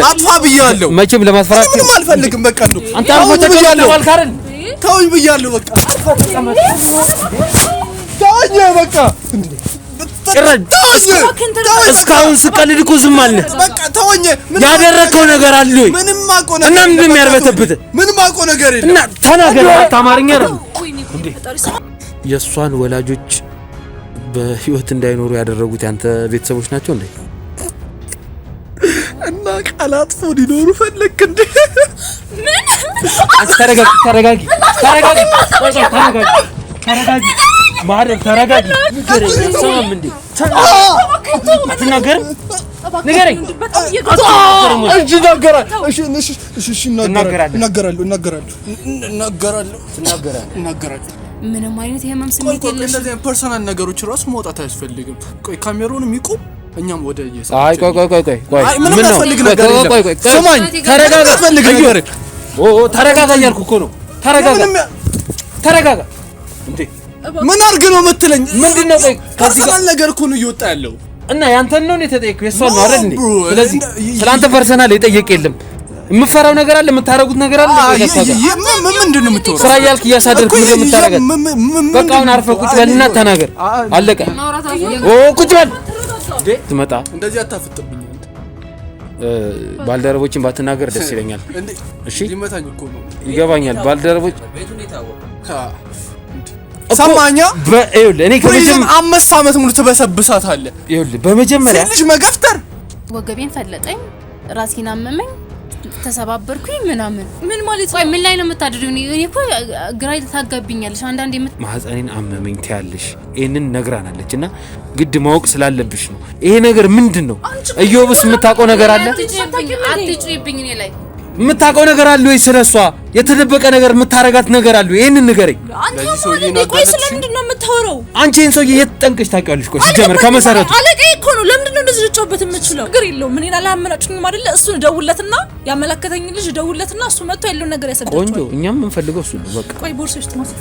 አጥፋ ብያለሁ መቼም ለማስፈራት ምንም አልፈልግም በቃ እንደው አንተ አርፈህ ተቀመጥ አልካረን ተውኝ ብያለሁ በቃ አርፈህ ተቀመጥ ተውኝ በቃ እስካሁን ስቀልድ እኮ ዝም አልነህ በቃ ተውኝ ያደረከው ነገር አለ ወይ ምንም ማቆ ነገር እና ምንም የሚያርበተብት ምንም ማቆ ነገር የለም እና ተናገር አማርኛ አይደል እንዴ የሷን ወላጆች በህይወት እንዳይኖሩ ያደረጉት ያንተ ቤተሰቦች ናቸው እንዴ እና ቃላት ፎዲ ኖሩ ፈለክ እንዴ ምን ተረጋጊ ማረፍ ተረጋጊ ሰማም እንዴ አትናገርም ንገረኝ እሺ እናገራለሁ ምንም አይነት የህመም ስሜት የለሽ እንደዚህ ፐርሰናል ነገሮች ራስ መውጣት አያስፈልግም ቆይ ካሜራውንም ይቆም እኛም ወደ እየሰራ አይ ቆይ ምን ነው ሰማኝ ተረጋጋ ተረጋጋ እያልኩ እኮ ነው ተረጋጋ እንዴ ምን አርግ ነው የምትለኝ ምንድነው ቆይ ፐርሰናል ነገር እኮ ነው እየወጣ ያለው እና ያንተን ነው የተጠየቀው የሷን ነው አይደል እንዴ ስለዚህ ስላንተ ፐርሰናል የጠየቀ የለም የምፈራው ነገር አለ የምታረጉት ነገር አለ ምንድነው የምትወራው ስራ ያልክ ያሳደርክ ምን የምታረጋት በቃ አሁን አርፈህ ቁጭ በልና ተናገር አለቀ ቁጭ በል እንዴ ትመጣ እንደዚህ አታፍጥብኝ ባልደረቦችን ባትናገር ደስ ይለኛል እሺ ሊመታኝ እኮ ነው ይገባኛል ባልደረቦች ሰማኛ በእዩል እኔ ከመጀመሪያ 5 አመት ሙሉ ተበሰብሳታለህ ይኸውልህ በመጀመሪያ ልጅ መገፍተር ወገቤን ፈለጠኝ ራሴን አመመኝ ተሰባበርኩኝ ምናምን ምን ማለት ነው ምን ላይ ነው የምታድሪው እኔ እኮ ግራ ታጋብኛለሽ አንዳንዴ ማህፀኔን አመመኝ ትያለሽ ይሄንን ነግራናለችና ግድ ማወቅ ስላለብሽ ነው ይሄ ነገር ምንድነው እዮብስ የምታውቀው ነገር አለ አትጭሪብኝ እኔ ላይ የምታውቀው ነገር አለ ወይ ስለሷ የተደበቀ ነገር የምታረጋት ነገር አለ ይሄንን ንገረኝ ለዚህ ሰውዬ ቆይ ስለምንድን ነው የምታወራው አንቺ ይሄን ሰውዬ የተጠንቀሽ ታውቂያለሽ ቆይ ሲጀመር ከመሰረቱ አለቀ እኮ ነው ለምንድን ነው እንደዚህ ልጫወበት የምችለው ነገር የለውም እኔን አላመናችሁኝም አይደለ እሱን ደውለትና ያመለከተኝ ልጅ ደውለትና እሱ መጥቶ ያለው ነገር ያሰደው ቆንጆ እኛም የምንፈልገው እሱ ነው በቃ ቆይ ቦርሳሽ ተማስከ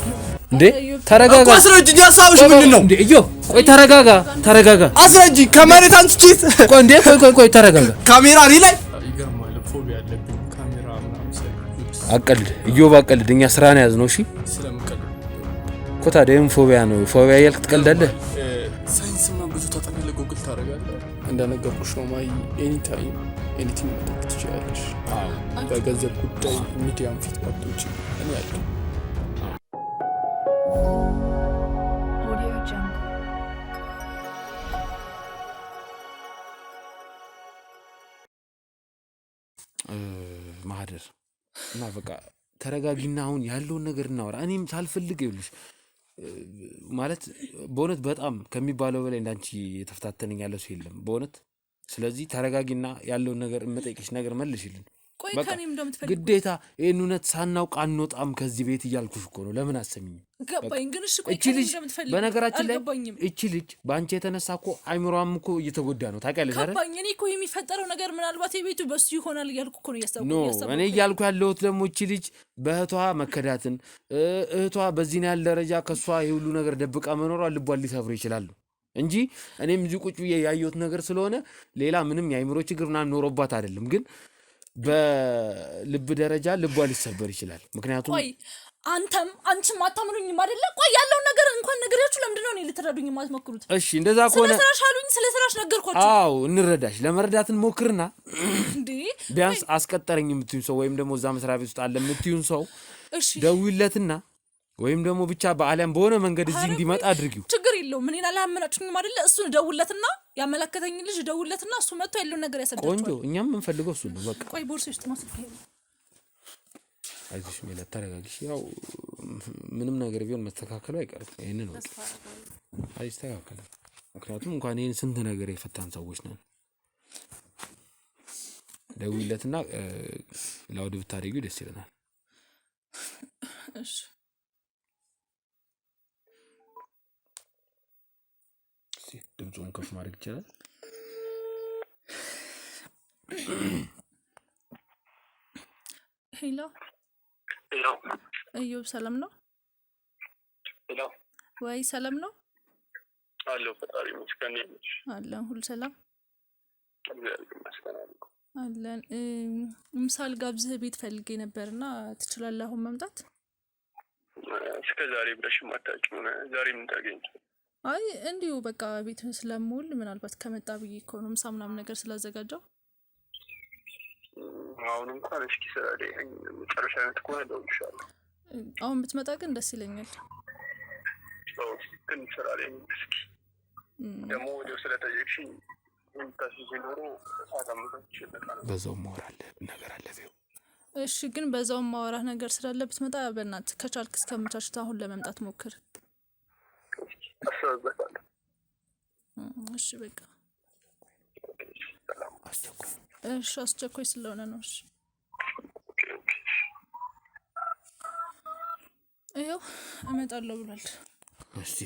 እንዴ ተረጋጋ አስረጅኝ ሐሳብሽ ምንድነው እንዴ እዮ ቆይ ተረጋጋ አስረጅኝ ከመሬት አንስቺት ቆይ እንዴ ቆይ ተረጋጋ ካሜራ ላይ አቀልድ እዮብ አቀልድ እኛ ስራ ነው ያዝነው እሺ ስለምቀልድ እኮ ታዲያም ፎቢያ ነው ፎቢያ ያልክ ትቀልዳለህ ሳይንስማ ብዙ ተጠቅለህ ጉግል ታደርጋለህ እንደነገርኩሽ ነው ማይ ኤኒ ታይም ኤኒቲንግ መጠየቅ ትችያለሽ በገንዘብ ጉዳይ ሚዲያም ፊት ባትወጪ እኔ ያለው ማህደር እና በቃ ተረጋጊና አሁን ያለውን ነገር እናወራ እኔም ሳልፈልግ ይልሽ ማለት በእውነት በጣም ከሚባለው በላይ እንዳንቺ የተፈታተነኝ ያለው ሰው የለም በእውነት ስለዚህ ተረጋጊና ያለውን ነገር መጠየቅሽ ነገር መልሽልኝ ቆይ ከኔም እንደምትፈልግ ግዴታ ይሄን እውነት ሳናውቅ አንወጣም ከዚህ ቤት እያልኩሽ እኮ ነው ለምን አሰሚኝ ገባኝ ግን እሺ ቆይ ከኔም እንደምትፈልግ በነገራችን ላይ እቺ ልጅ ባንቺ የተነሳ እኮ አይምሮአም እኮ እየተጎዳ ነው ታውቂያለሽ አይደል ገባኝ እኔ እኮ የሚፈጠረው ነገር ምናልባት የቤቱ በሱ ይሆናል እያልኩ እኮ ነው ያስተውኩ እኔ እያልኩ ያለሁት ደግሞ እቺ ልጅ በእህቷ መከዳትን እህቷ በዚህ ያለ ደረጃ ከሷ የሁሉ ነገር ደብቃ መኖሯ ልቧን ሊሰብር ይችላል እንጂ እኔም እዚህ ቁጭ ብዬ ያየሁት ነገር ስለሆነ ሌላ ምንም የአይምሮ ችግር ምናምን ኖሮባት አይደለም ግን በልብ ደረጃ ልቧ ሊሰበር ይችላል ምክንያቱም ቆይ አንቺም አታምኑኝም አይደለ ቆይ ያለው ነገር እንኳን ነገራችሁ ለምንድነው እኔ ልትረዱኝ ማትሞክሩት እሺ እንደዛ ከሆነ ስለ ስራሽ ነገርኳችሁ አዎ እንረዳሽ ለመረዳትን ሞክርና እንዴ ቢያንስ አስቀጠረኝ የምትዩን ሰው ወይም ደግሞ እዛ መስሪያ ቤት ውስጥ አለ የምትዩን ሰው እሺ ደውይለትና ወይም ደግሞ ብቻ በአለም በሆነ መንገድ እዚህ እንዲመጣ አድርጊው ችግር የለውም እኔን አላመናችሁኝም አይደለ እሱን ደውለትና ያመለከተኝ ልጅ ደውለትና እሱ መጥቶ ያለው ነገር ያሰደው ቆንጆ እኛም የምንፈልገው እሱ ነው በቃ ቆይ ቦርሳሽ ተማስከ አይዞሽ ሜላት ተረጋጊሽ ያው ምንም ነገር ቢሆን መስተካከሉ አይቀርም ይሄን ነው አይስተካከልም ምክንያቱም እንኳን ይሄን ስንት ነገር የፈታን ሰዎች ነን ደውይለትና ላውድ ብታደርጊው ደስ ይለናል እሺ ድምፁን ከፍ ማድረግ ይችላል ሄሎ እዮብ ሰላም ነው ሄሎ ወይ ሰላም ነው አሎ ፈጣሪ መስከኔ አለ ሁሉ ሰላም አለን ምሳል ጋብዝህ ቤት ፈልጌ ነበርና ትችላለህ አሁን መምጣት? እስከ ዛሬ ብለሽ ማታውቂው ዛሬ ምን ታገኝ? አይ እንዲሁ በቃ ቤት ስለምውል ምናልባት ከመጣ ብዬ እኮ ነው ምሳ ምናምን ነገር ስላዘጋጀው። አሁን እንኳን እስኪ ስራ ላይ ነኝ። መጨረሻ አይነት ከሆነ እደውልልሻለሁ። አሁን ብትመጣ ግን ደስ ይለኛል። ግን ስራ ላይ ነኝ። እስኪ ደግሞ ወዲያው ስለጠየቅሽኝ ታስይዤ ኖሮ ሰዓት አመቻችቼ እመጣለሁ። በዛው ማወራል ነገር አለ ቢው። እሺ ግን በዛው ማወራህ ነገር ስላለ ብትመጣ በእናትህ ከቻልክ እስከምቻችታ አሁን ለመምጣት ሞክር። አስበበታለሁ። እሺ በቃ አስቸኳይ እሺ አስቸኳይ ስለሆነ ነው። እሺ ይኸው እመጣለሁ ብሏል። እስቲ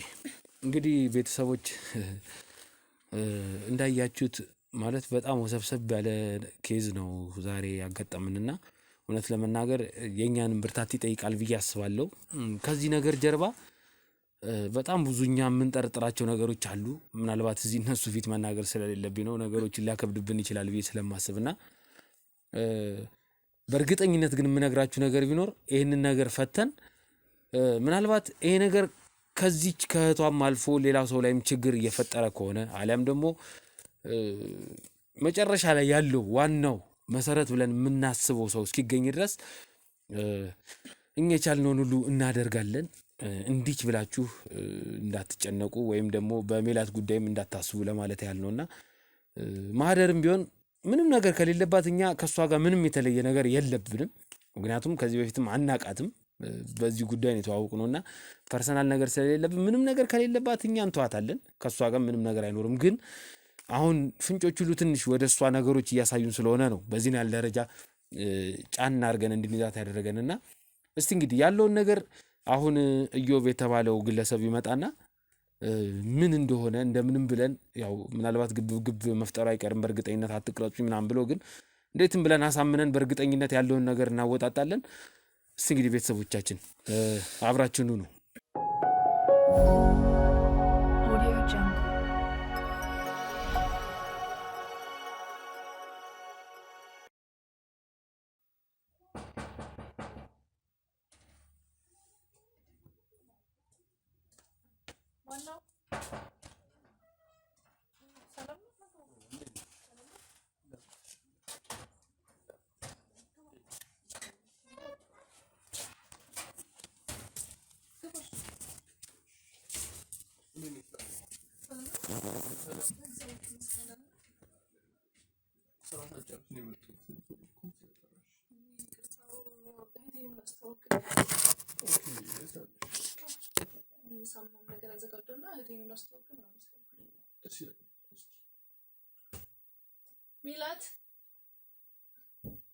እንግዲህ ቤተሰቦች እንዳያችሁት ማለት በጣም ወሰብሰብ ያለ ኬዝ ነው ዛሬ ያጋጠምንና እውነት ለመናገር የኛንም ብርታት ይጠይቃል ብዬ አስባለሁ። ከዚህ ነገር ጀርባ በጣም ብዙኛ የምንጠረጥራቸው ነገሮች አሉ። ምናልባት እዚህ እነሱ ፊት መናገር ስለሌለብኝ ነው ነገሮችን ሊያከብድብን ይችላል ብዬ ስለማስብና በእርግጠኝነት ግን የምነግራችሁ ነገር ቢኖር ይህንን ነገር ፈተን ምናልባት ይሄ ነገር ከዚች ከእህቷም አልፎ ሌላ ሰው ላይም ችግር እየፈጠረ ከሆነ አሊያም ደግሞ መጨረሻ ላይ ያለው ዋናው መሰረት ብለን የምናስበው ሰው እስኪገኝ ድረስ እኛ የቻልነውን ሁሉ እናደርጋለን። እንዲች ብላችሁ እንዳትጨነቁ ወይም ደግሞ በሜላት ጉዳይም እንዳታስቡ ለማለት ያህል ነውና ማህደርም ቢሆን ምንም ነገር ከሌለባት እኛ ከሷ ጋር ምንም የተለየ ነገር የለብንም። ምክንያቱም ከዚህ በፊትም አናቃትም በዚህ ጉዳይ ነው የተዋወቅነውና ፐርሰናል ነገር ስለሌለብን ምንም ነገር ከሌለባት እኛ እንተዋታለን። ከሷ ጋር ምንም ነገር አይኖርም። ግን አሁን ፍንጮች ሁሉ ትንሽ ወደሷ ነገሮች እያሳዩን ስለሆነ ነው በዚህ ያለ ደረጃ ጫና አድርገን እንድንይዛት ያደረገንና እስቲ እንግዲህ ያለውን ነገር አሁን ኢዮብ የተባለው ግለሰብ ይመጣና ምን እንደሆነ እንደምንም ብለን ያው ምናልባት ግብ መፍጠሩ አይቀርም በእርግጠኝነት አትቅረጹ ምናምን ብሎ ግን እንዴትም ብለን አሳምነን በእርግጠኝነት ያለውን ነገር እናወጣጣለን። እስቲ እንግዲህ ቤተሰቦቻችን አብራችሁኑ ነው።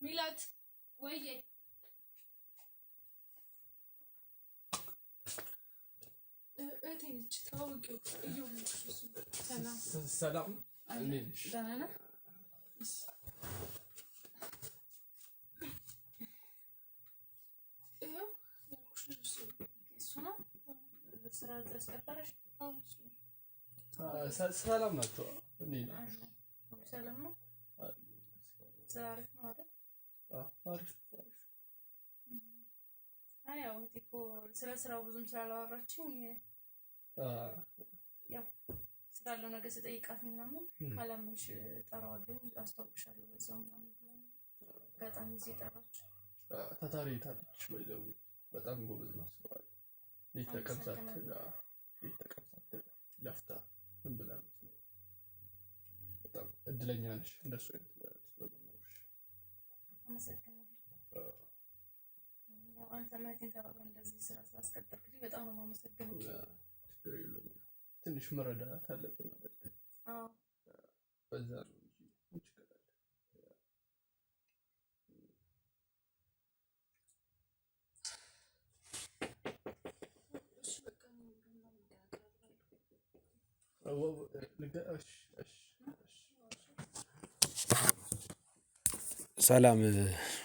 ሚላት ወይዬ እቴንች ታውቂው ሰላም ደህና ነህ? ይኸው እሱ ነው ስራ ድረስ ቀጠረሽ? ሰላም ናቸው። ሰላም ነው። ስራ አሪፍ ነው አይደል? አሪፍ። ያው እኮ ስለ ስራው ብዙም ስላላወራችኝ ያው ስላለው ነገር ስጠይቃት ምናምን ካላምንሽ ጠራዋለሁ አስታውቅሻለሁ በዛው ምናምን በጣም እዚህ ጠራች። ታታሪ ታለች ወይዘው በጣም ጎበዝ ነው። ስራው ሊተቀምሳት ለፍታ ምን ብላ በጣም እድለኛ ነሽ እንደሱ አይነት በመኖርሽ። አመሰግናለሁ። ያው አንተ ማለቴን ተባብረን እንደዚህ ስራ ስላስቀጠልክልኝ በጣም ነው የማመሰግነው። ችግር የለውም። ትንሽ መረዳት አለብን ማለት ነው። አዎ በዛ ነው እንጂ ችግር አለ። እሺ በቃ ነው ሰላም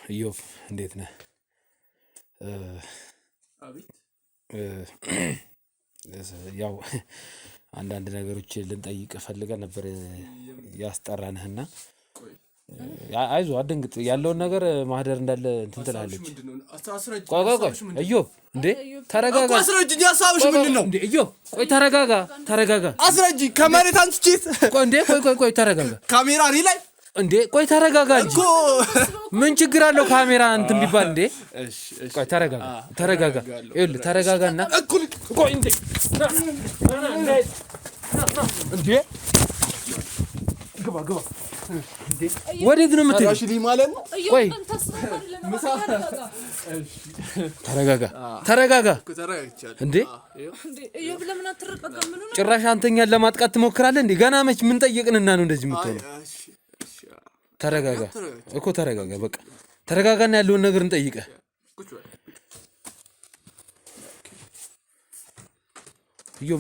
ኢዮብ እንዴት ነህ? አቤት። ያው አንዳንድ ነገሮች ልንጠይቅ ፈልገን ነበር ያስጠራንህና አይዞ አደንግጥ ያለውን ነገር ማህደር እንዳለ እንትን ትላለች። ቆይ እዮብ እንዴ ተረጋጋ። አስረጅኝ። ሀሳብሽ ምንድነው እንዴ? እዮብ ቆይ ተረጋጋ። አስረጅኝ። ከመሬት አንስቼት ቆይ እንዴ ቆይ ተረጋጋ። ካሜራ እኔ ላይ እንዴ ቆይ ተረጋጋ እንጂ ምን ችግር አለው ካሜራ እንትን ቢባል እንዴ? ቆይ ተረጋጋ። ይኸውልህ ተረጋጋና ቆይ እንዴ ግባ እንዴ ወዴት ነው የምትሄጂው? ራሽሊ ማለት ነው። ቆይ ተረጋጋ እንዴ ጭራሽ አንተኛን ለማጥቃት ትሞክራለህ እንዴ? ገና መች ምን ጠየቅንና ነው እንደዚህ የምትሆነው? ተረጋጋ እኮ ተረጋጋ። በቃ ተረጋጋና ያለውን ነገር እንጠይቀህ።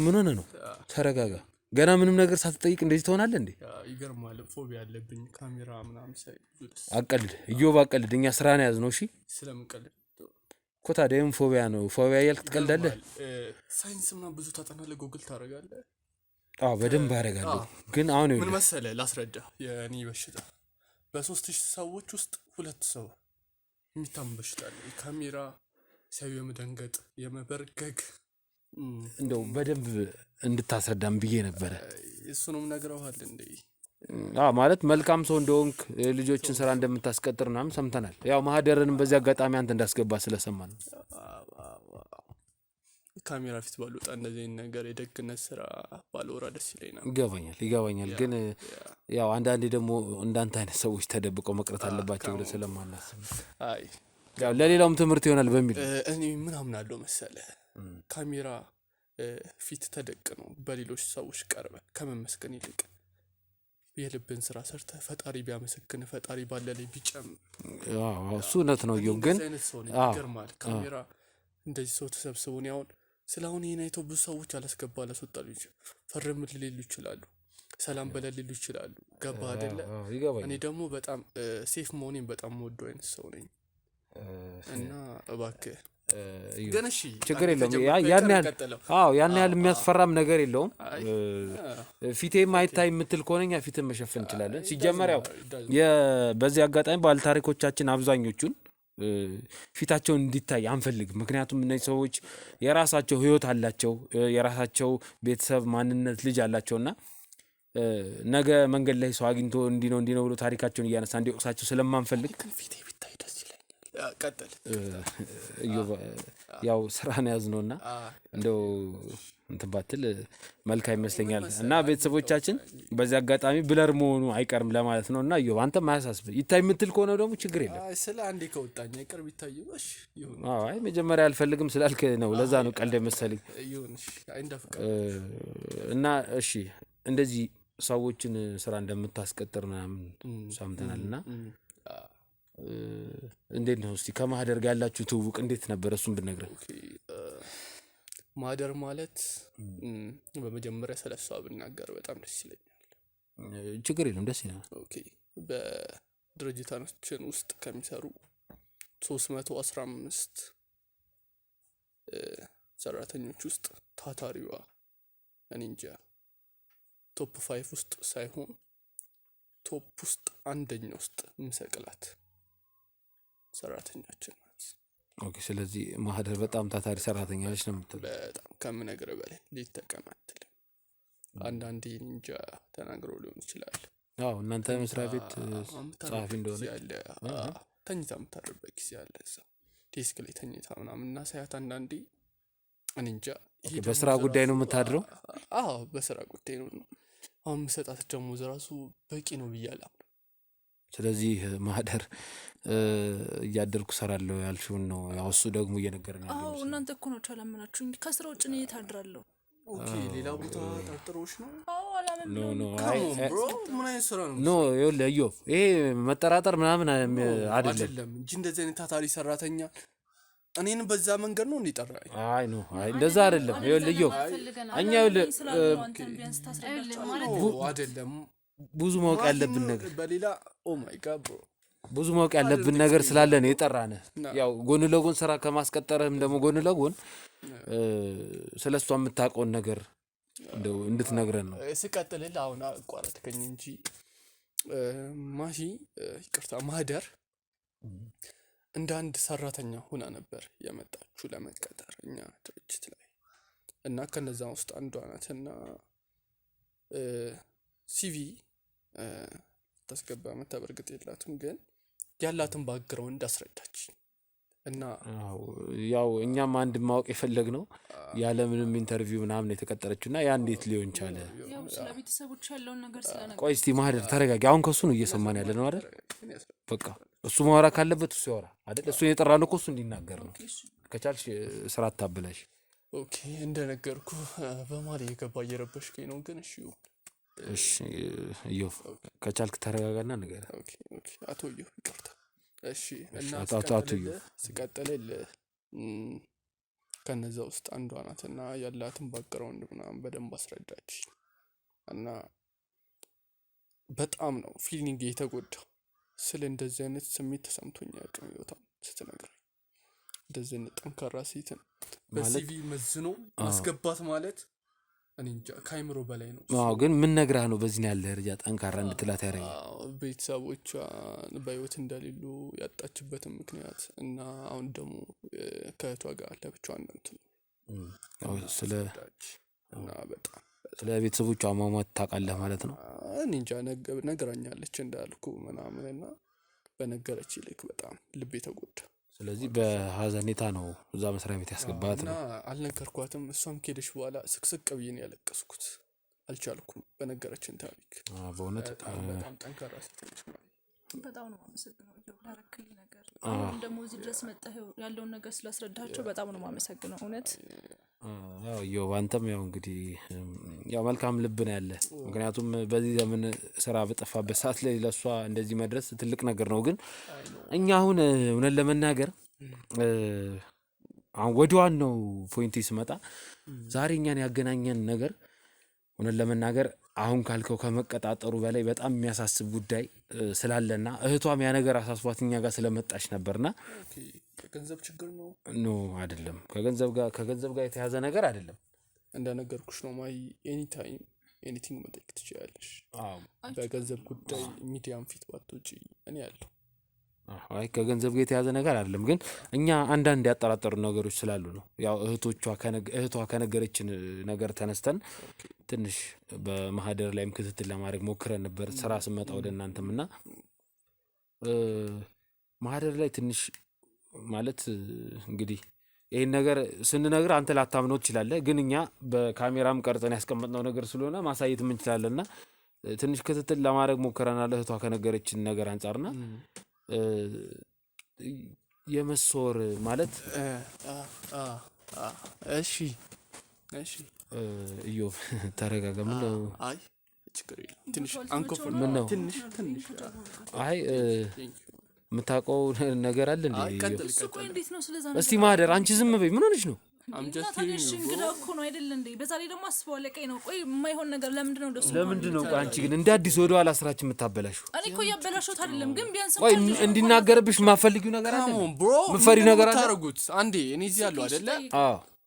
ምን ሆነ ነው? ተረጋጋ። ገና ምንም ነገር ሳትጠይቅ እንደዚህ ትሆናለህ እንዴ? ይገርማል። ፎቢያ አለብኝ ካሜራ ምናምን ሳይ። አቀልድ አቀልድ። እኛ ስራ ነው ያዝነው። እሺ ስለምቀልድ እኮ ታዲያ ፎቢያ ነው። ፎቢያ እያልክ ትቀልዳለህ? ሳይንስ ምናምን ብዙ ታጠናለህ፣ ጎግል ታደርጋለህ? አዎ በደንብ አደርጋለሁ። ግን አሁን ምን መሰለህ ላስረዳ። የኔ በሽታ በ3000 ሰዎች ውስጥ 2 ሰው የሚታመም በሽታ አለ። ካሜራ ሲያዩ የመደንገጥ የመበርገግ እንደው በደንብ እንድታስረዳም ብዬ ነበረ። እሱንም ነግረውሃል እንዴ? ማለት መልካም ሰው እንደሆንክ ልጆችን ስራ እንደምታስቀጥር ምናምን ሰምተናል። ያው ማህደርንም በዚህ አጋጣሚ አንተ እንዳስገባ ስለሰማን ነው። ካሜራ ፊት ባልወጣ እንደዚህ ነገር የደግነት ስራ ባልወራ ደስ ይለኛል። ይገባኛል። ግን ያው አንዳንዴ ደግሞ እንዳንተ አይነት ሰዎች ተደብቀው መቅረት አለባቸው ብለህ ስለማናስብ ያው ለሌላውም ትምህርት ይሆናል በሚል እኔ ምን አምናለሁ መሰለህ፣ ካሜራ ፊት ተደቅነው በሌሎች ሰዎች ቀርበ ከመመስገን ይልቅ የልብን ስራ ሰርተህ ፈጣሪ ቢያመሰግን ፈጣሪ ባለ ላይ ቢጨምር እሱ እውነት ነው። ግን ይገርማል። ካሜራ እንደዚህ ሰው ተሰብስቦ ነው ያውን ስለአሁን ይሄን አይተው ብዙ ሰዎች አላስገባ አላስወጣሉ ፈርም ሊሉ ይችላሉ፣ ሰላም በለ ሊሉ ይችላሉ። ገባ አይደለ? እኔ ደግሞ በጣም ሴፍ መሆኔን በጣም ወደው አይነት ሰው ነኝ እና እባክህ ግን እሺ ችግር የለውም። ያን ያህል የሚያስፈራም ነገር የለውም። ፊቴም አይታይ የምትል ከሆነኛ ፊትን መሸፈን እንችላለን። ሲጀመር ያው በዚህ አጋጣሚ ባለ ታሪኮቻችን አብዛኞቹን ፊታቸውን እንዲታይ አንፈልግም። ምክንያቱም እነዚህ ሰዎች የራሳቸው ህይወት አላቸው፣ የራሳቸው ቤተሰብ ማንነት ልጅ አላቸውና ነገ መንገድ ላይ ሰው አግኝቶ እንዲህ ነው ብሎ ታሪካቸውን እያነሳ እንዲወቅሳቸው ስለማንፈልግ ፊቴ ቢታይ ደስ ይለኛል። ቀጥል። ያው ስራን ያዝነውና እንደው እንትን ባትል መልካም ይመስለኛል። እና ቤተሰቦቻችን በዚህ አጋጣሚ ብለር መሆኑ አይቀርም ለማለት ነው። እና አንተ ማያሳስብ ይታይ የምትል ከሆነ ደግሞ ችግር የለም። ስለ አንዴ ከወጣኝ አይቀርም ይታይ። እሺ ይሁን። አይ መጀመሪያ አልፈልግም ስላልክ ነው፣ ለዛ ነው ቀልድ መሰለኝ። ይሁን። እሺ አይንደፍቀ እና እሺ እንደዚህ ሰዎችን ስራ እንደምታስቀጥር ምናምን ሰምተናልና እንዴት ነው እስቲ ከማህደር ጋር ያላችሁ ትውውቅ እንዴት ነበር? እሱን ብትነግረን። ማህደር ማለት በመጀመሪያ ስለሷ ብናገር በጣም ደስ ይለኛል። ችግር የለም ደስ ይላል። ኦኬ በድርጅታችን ውስጥ ከሚሰሩ 315 ሰራተኞች ውስጥ ታታሪዋ እኔ እንጃ ቶፕ 5 ውስጥ ሳይሆን ቶፕ ውስጥ አንደኛ ውስጥ ምሰቅላት ሰራተኛችን ናት። ኦኬ ስለዚህ ማህደር በጣም ታታሪ ሰራተኛ ነች ነው የምትለው? በጣም ከምነግርህ በላይ ሌት ተቀን አትልም። አንዳንዴ እንጃ ተናግረው ሊሆን ይችላል። እናንተ መስሪያ ቤት ጸሐፊ እንደሆነ ያለ ተኝታ የምታድርበት ጊዜ አለ። እዛ ዴስክ ላይ ተኝታ ምናምን እና ሳያት አንዳንዴ እኔ እንጃ። በስራ ጉዳይ ነው የምታድረው? በስራ ጉዳይ ነው። አሁን የምሰጣት ደሞዝ እራሱ በቂ ነው ብያለሁ። ስለዚህ ማህደር እያደርኩ ሰራለሁ ያልሽውን ነው ያው እሱ ደግሞ እየነገረኝ ያለው። እናንተ እኮ ነው ቻላመናችሁኝ። ከስራ ውጭ ነው የታድራለሁ። ኦኬ ሌላ ቦታ ጠርጥሮሽ ነው? ምን አይነት ስራ ነው? ይኸውልህ ይሄ መጠራጠር ምናምን አይደለም እንጂ እንደዚህ አይነት ታታሪ ሰራተኛ እኔን በዛ መንገድ ነው እንዲጠራኝ። አይ እንደዛ አይደለም። ይኸውልህ እኛ አይደለም ብዙ ማወቅ ያለብን ነገር በሌላ ማይ ጋድ ብሮ ብዙ ማወቅ ያለብን ነገር ስላለ ነው የጠራነህ። ያው ጎን ለጎን ስራ ከማስቀጠርህም ደግሞ ጎን ለጎን ስለሷ የምታውቀውን ነገር እንደው እንድትነግረን ነው። ስቀጥልልህ አሁን አቋረጥከኝ እንጂ ማሂ ይቅርታ ማህደር እንደ አንድ ሰራተኛ ሆና ነበር የመጣችው ለመቀጠር እኛ ድርጅት ላይ እና ከነዛ ውስጥ አንዷ ናትና ሲቪ ታስገባ መታ በርግጥ የላትም ግን ያላትን ባክግራውንድ አስረዳች እና ያው እኛም አንድ ማወቅ የፈለግነው ያለ ምንም ኢንተርቪው ምናምን የተቀጠረችውና ያ እንዴት ሊሆን ቻለ? ያው ስለ ቤተሰቦች ያለውን ነገር ስለነገር ቆይ እስቲ ማህደር ተረጋጊ። አሁን ከሱ ነው እየሰማን ያለ ነው አይደል? በቃ እሱ ማውራት ካለበት እሱ ያወራ አይደል? እሱ የጠራነው እኮ እሱ እንዲናገር ነው። ከቻልሽ ስራ አታብላሽ። ኦኬ እንደነገርኩ በማለ የገባ እየረበሽከኝ ነው ግን እሺ ኢዮብ ከቻልክ ተረጋጋና ንገር። ኦኬ አቶ ኢዮብ ይቅርታ እሺ እና ስቀጥልልህ ከነዛ ውስጥ አንዷ ናትና ያላትን ባክግራውንድ ምናምን በደንብ አስረዳች እና በጣም ነው ፊሊንግ የተጎዳው ስለ እንደዚህ አይነት ስሜት ተሰምቶኝ ያውቅም ይወጣል ስትነግረኝ እንደዚህ አይነት ጠንካራ ሴትን በሲቪ መዝኖ ማስገባት ማለት እኔ እንጃ ካይምሮ በላይ ነው። ግን ምን ነግራ ነው በዚህ ያለ ደረጃ ጠንካራ እንድትላት ያረጋ? ቤተሰቦቿ በህይወት እንደሌሉ ያጣችበትን ምክንያት እና አሁን ደግሞ ከእህቷ ጋር ለብቻዋ እንደምትኖር ስለ እና በጣም ስለ ቤተሰቦቿ አሟሟት ታውቃለህ ማለት ነው? እኔ እንጃ ነግራኛለች እንዳልኩ ምናምን እና በነገረች ልክ በጣም ልቤ ተጎዳ። ስለዚህ በሀዘኔታ ነው እዛ መስሪያ ቤት ያስገባት ነው። አልነገርኳትም። እሷም ከሄደች በኋላ ስቅስቅ ብዬ ነው ያለቀስኩት። አልቻልኩም። በነገረችን ታሪክ በእውነት በጣም ጠንካራ ሴት ነች ማለት በጣም ነው ማመሰግነው ላረክልኝ ነገር። አሁን ደግሞ እዚህ ድረስ መጣህ ያለውን ነገር ስላስረዳቸው በጣም ነው ማመሰግነው እውነት። ያው ኢዮብ አንተም ያው እንግዲህ ያው መልካም ልብ ነው ያለ። ምክንያቱም በዚህ ዘመን ስራ በጠፋበት ሰዓት ላይ ለሷ እንደዚህ መድረስ ትልቅ ነገር ነው። ግን እኛ አሁን እውነት ለመናገር አሁን ወደ ዋናው ፖይንት ሲመጣ ዛሬ እኛን ያገናኘን ነገር እውነት ለመናገር አሁን ካልከው ከመቀጣጠሩ በላይ በጣም የሚያሳስብ ጉዳይ ስላለና እህቷም ያ ነገር አሳስቧት እኛ ጋር ስለመጣች ነበርና ከገንዘብ ችግር ነው ኖ አይደለም። ከገንዘብ ጋር የተያዘ ነገር አይደለም። እንደነገርኩሽ ነው ማይ ኤኒ ታይም ኤኒቲንግ መጠየቅ ትችላለሽ። በገንዘብ ጉዳይ ሚዲያም ፊት ባትወጪ እኔ ያለው አይ ከገንዘብ ጋር የተያዘ ነገር አይደለም። ግን እኛ አንዳንድ ያጠራጠሩ ነገሮች ስላሉ ነው። ያው እህቷ ከነገረችን ነገር ተነስተን ትንሽ በማህደር ላይም ክትትል ለማድረግ ሞክረን ነበር ስራ ስመጣ ወደ እናንተምና ማህደር ላይ ትንሽ ማለት እንግዲህ ይሄን ነገር ስንነግር አንተ ላታምነው ትችላለህ። ግን እኛ በካሜራም ቀርጸን ያስቀመጥነው ነገር ስለሆነ ማሳየት እንችላለንና ትንሽ ክትትል ለማድረግ ሞክረናል እህቷ ከነገረችን ነገር አንፃርና የመሶር ማለት እሺ ኢዮብ ተረጋጋ። ምን ነው? አይ ችግር የለም ትንሽ አንኮፈር ምን ነው? ትንሽ አይ የምታውቀው ነገር አለ እንዴ? እስቲ ማህደር አንቺ ዝም በይ። ምን ሆነሽ ነው? እንግዳ እኮ ነው አይደል እንዴ? በዛ ላይ ደግሞ አስበው ለቀኝ ነው። ቆይ የማይሆን ነገር ለምንድን ነው አንቺ ግን እንደ አዲስ ወደ ኋላ ስራችን የምታበላሽው? እኔ እኮ ያበላሽው አይደለም ግን ቢያንስ ቆይ እንዲናገርብሽ ማፈልጊው ነገር አለ? ምፈሪ ነገር አለ? ታረጉት አንዴ እኔ እዚህ ያለው አይደለ?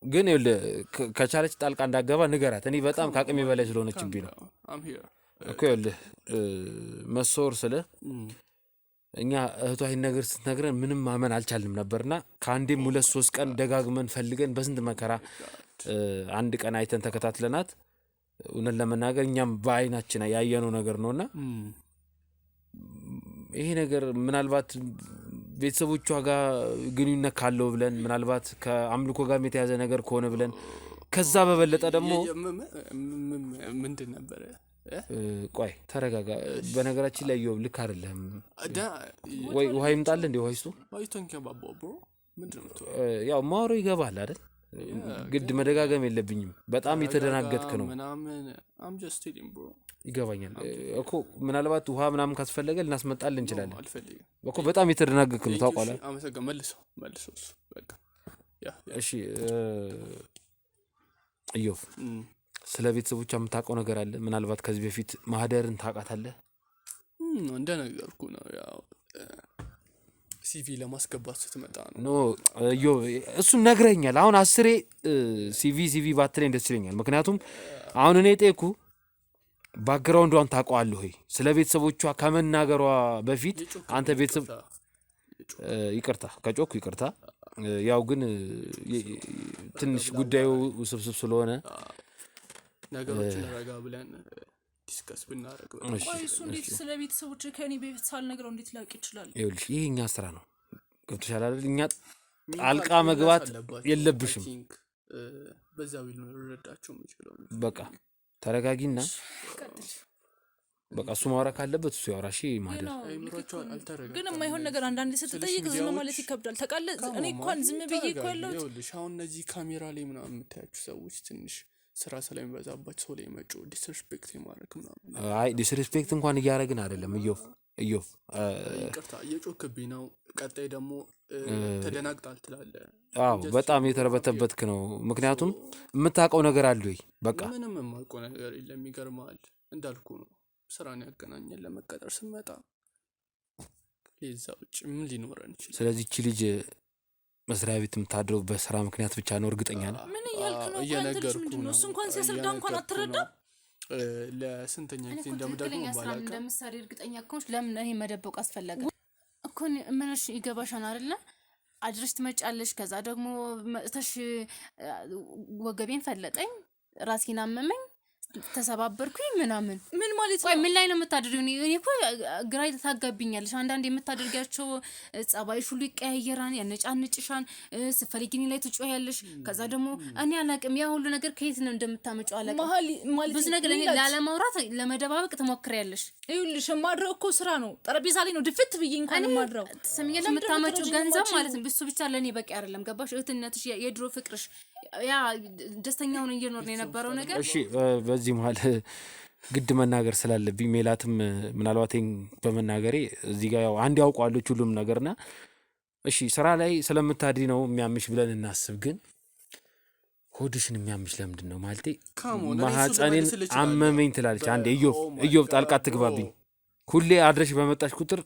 ግን ከቻለች ጣልቃ እንዳገባ ንገራት። እኔ በጣም ካቅሜ በላይ ስለሆነችብኝ ነው እኮ መሶር ስለ እኛ እህቷ ይሄን ነገር ስትነግረን ምንም ማመን አልቻልንም ነበርና ከአንዴም 2-3 ቀን ደጋግመን ፈልገን በስንት መከራ አንድ ቀን አይተን ተከታትለናት እውነት ለመናገር እኛም በአይናችን ያየነው ነገር ነውና ይሄ ነገር ምናልባት ቤተሰቦቿ ጋር ግንኙነት ካለው ብለን ምናልባት ከአምልኮ ጋር የተያዘ ነገር ከሆነ ብለን ከዛ በበለጠ ደግሞ ምንድን ነበር? ቆይ ተረጋጋ። በነገራችን ላይ ኢዮብ ልክ አይደለም። ወይ ውሃ ይምጣል እንዴ? ውሃ ይስጡ። ያው ማውሮ ይገባል አይደል? ግድ መደጋገም የለብኝም። በጣም የተደናገጥክ ነው። ይገባኛል እኮ ምናልባት ውሃ ምናምን ካስፈለገ ልናስመጣል እንችላለን እኮ። በጣም የተደናገጥክ ነው ታውቃለህ። እሺ ኢዮብ ስለ ቤተሰቦቿ የምታውቀው ነገር አለ? ምናልባት ከዚህ በፊት ማህደርን ታውቃታለህ? እንደነገርኩ ነው ያው ሲቪ ለማስገባት ስትመጣ ነው። ኖ ኢዮብ እሱን ነግረኛል። አሁን 10 ሲቪ ባትለኝ ደስ ይለኛል። ምክንያቱም አሁን እኔ ጠይቁ ባክግራውንዷን ታውቀዋለህ ወይ? ስለ ቤተሰቦቿ ከመናገሯ በፊት አንተ ቤተሰብ ይቅርታ ከጮኩ ይቅርታ። ያው ግን ትንሽ ጉዳዩ ውስብስብ ስለሆነ ነገሮችን ረጋ ብለን ዲስከስ ብናደርግ ቆይ እሱ እንዴት ስለ ቤተሰቦች ከኔ ቤት ሳልነግረው እንዴት ላውቅ ይችላል? ይኸውልሽ ይሄ እኛ ስራ ነው። ገብቶሻል አይደል? እኛ ጣልቃ መግባት የለብሽም። በዛ ቢሉ ረዳቸው የሚችለው በቃ ተረጋጊና በቃ እሱ ማውራት ካለበት እሱ ያውራ። እሺ ማለት ግን የማይሆን ነገር አንዳንዴ ስትጠይቅ ዝም ማለት ይከብዳል። ታውቃለህ እኔ እንኳን ዝም ብዬ እኮ ያለሁት ይኸውልሽ አሁን እነዚህ ካሜራ ላይ ምናምን የምታያችሁ ሰዎች ትንሽ ስራ ስለሚበዛባቸው ሰው ላይ መጮ ዲስሪስፔክት የማድረግ ምናምን አይ ዲስሪስፔክት እንኳን እያደረግን አይደለም። እዮፍ ይቅርታ እየጮክብኝ ነው። ቀጣይ ደግሞ ተደናግጣል ትላለህ። አዎ በጣም የተረበተበትክ ነው። ምክንያቱም የምታውቀው ነገር አለ ወይ? በቃ ምንም የማውቀው ነገር የለም። ይገርምሃል እንዳልኩ ነው ስራን ያገናኘን ለመቀጠር ስመጣ ለዛ ውጭ ምን ሊኖረን ይችላል? ስለዚህ እቺ ልጅ መስሪያ ቤት የምታድረው በስራ ምክንያት ብቻ ነው? እርግጠኛ ነህ? ምን እያልክ ነው? እየነገርኩህ ነው። እሱ እንኳን ሲያስረዳ እንኳን አትረዳም። ለስንተኛ ጊዜ እንደምደግሞ ባላውቅም እንደምሳሌ እርግጠኛ ከሆንሽ ለምን ይሄ መደበቅ አስፈለገ እኮ? ምንሽ ይገባሻል አይደለ? አድረሽ ትመጫለሽ። ከዛ ደግሞ መጥተሽ ወገቤን ፈለጠኝ፣ ራሴን አመመኝ፣ ተሰባበርኩኝ ምናምን ምን ማለት ነው? ምን ላይ ነው የምታደርጊው? እኔ እኮ ግራ ታጋቢኛለሽ። አንዳንዴ የምታደርጋቸው ጸባይሽ ሁሉ ይቀያየራል፣ ያነጫንጭሻል፣ ስፈልጊኒ ላይ ትጮያለሽ። ከዛ ደግሞ እኔ አላቅም ያ ሁሉ ነገር ከየት ነው እንደምታመጪው አላቅም። ብዙ ነገር እኔ ላለማውራት ለመደባበቅ ትሞክሪያለሽ። ይኸውልሽ የማድረው እኮ ስራ ነው። ጠረጴዛ ላይ ነው ድፍት ብዬ እንኳን የማድረው። ስምኝ ለምታመጪው ገንዘብ ማለት ነው እሱ ብቻ ለኔ በቂ አይደለም። ገባሽ? እህትነትሽ፣ የድሮ ፍቅርሽ፣ ያ ደስተኛውን እየኖርን የነበረው ነገር። እሺ በዚህ መሀል ግድ መናገር ስላለብኝ ሜላትም ምናልባቴን በመናገሬ እዚህ ጋር ያው አንድ ያውቋለች ሁሉም ነገርና እሺ ስራ ላይ ስለምታድሪ ነው የሚያምሽ ብለን እናስብ። ግን ሆድሽን የሚያምሽ ለምንድን ነው? ማለቴ ማህፀኔን አመመኝ ትላለች። አንዴ እዮብ ጣልቃ ትግባብኝ። ሁሌ አድረሽ በመጣሽ ቁጥር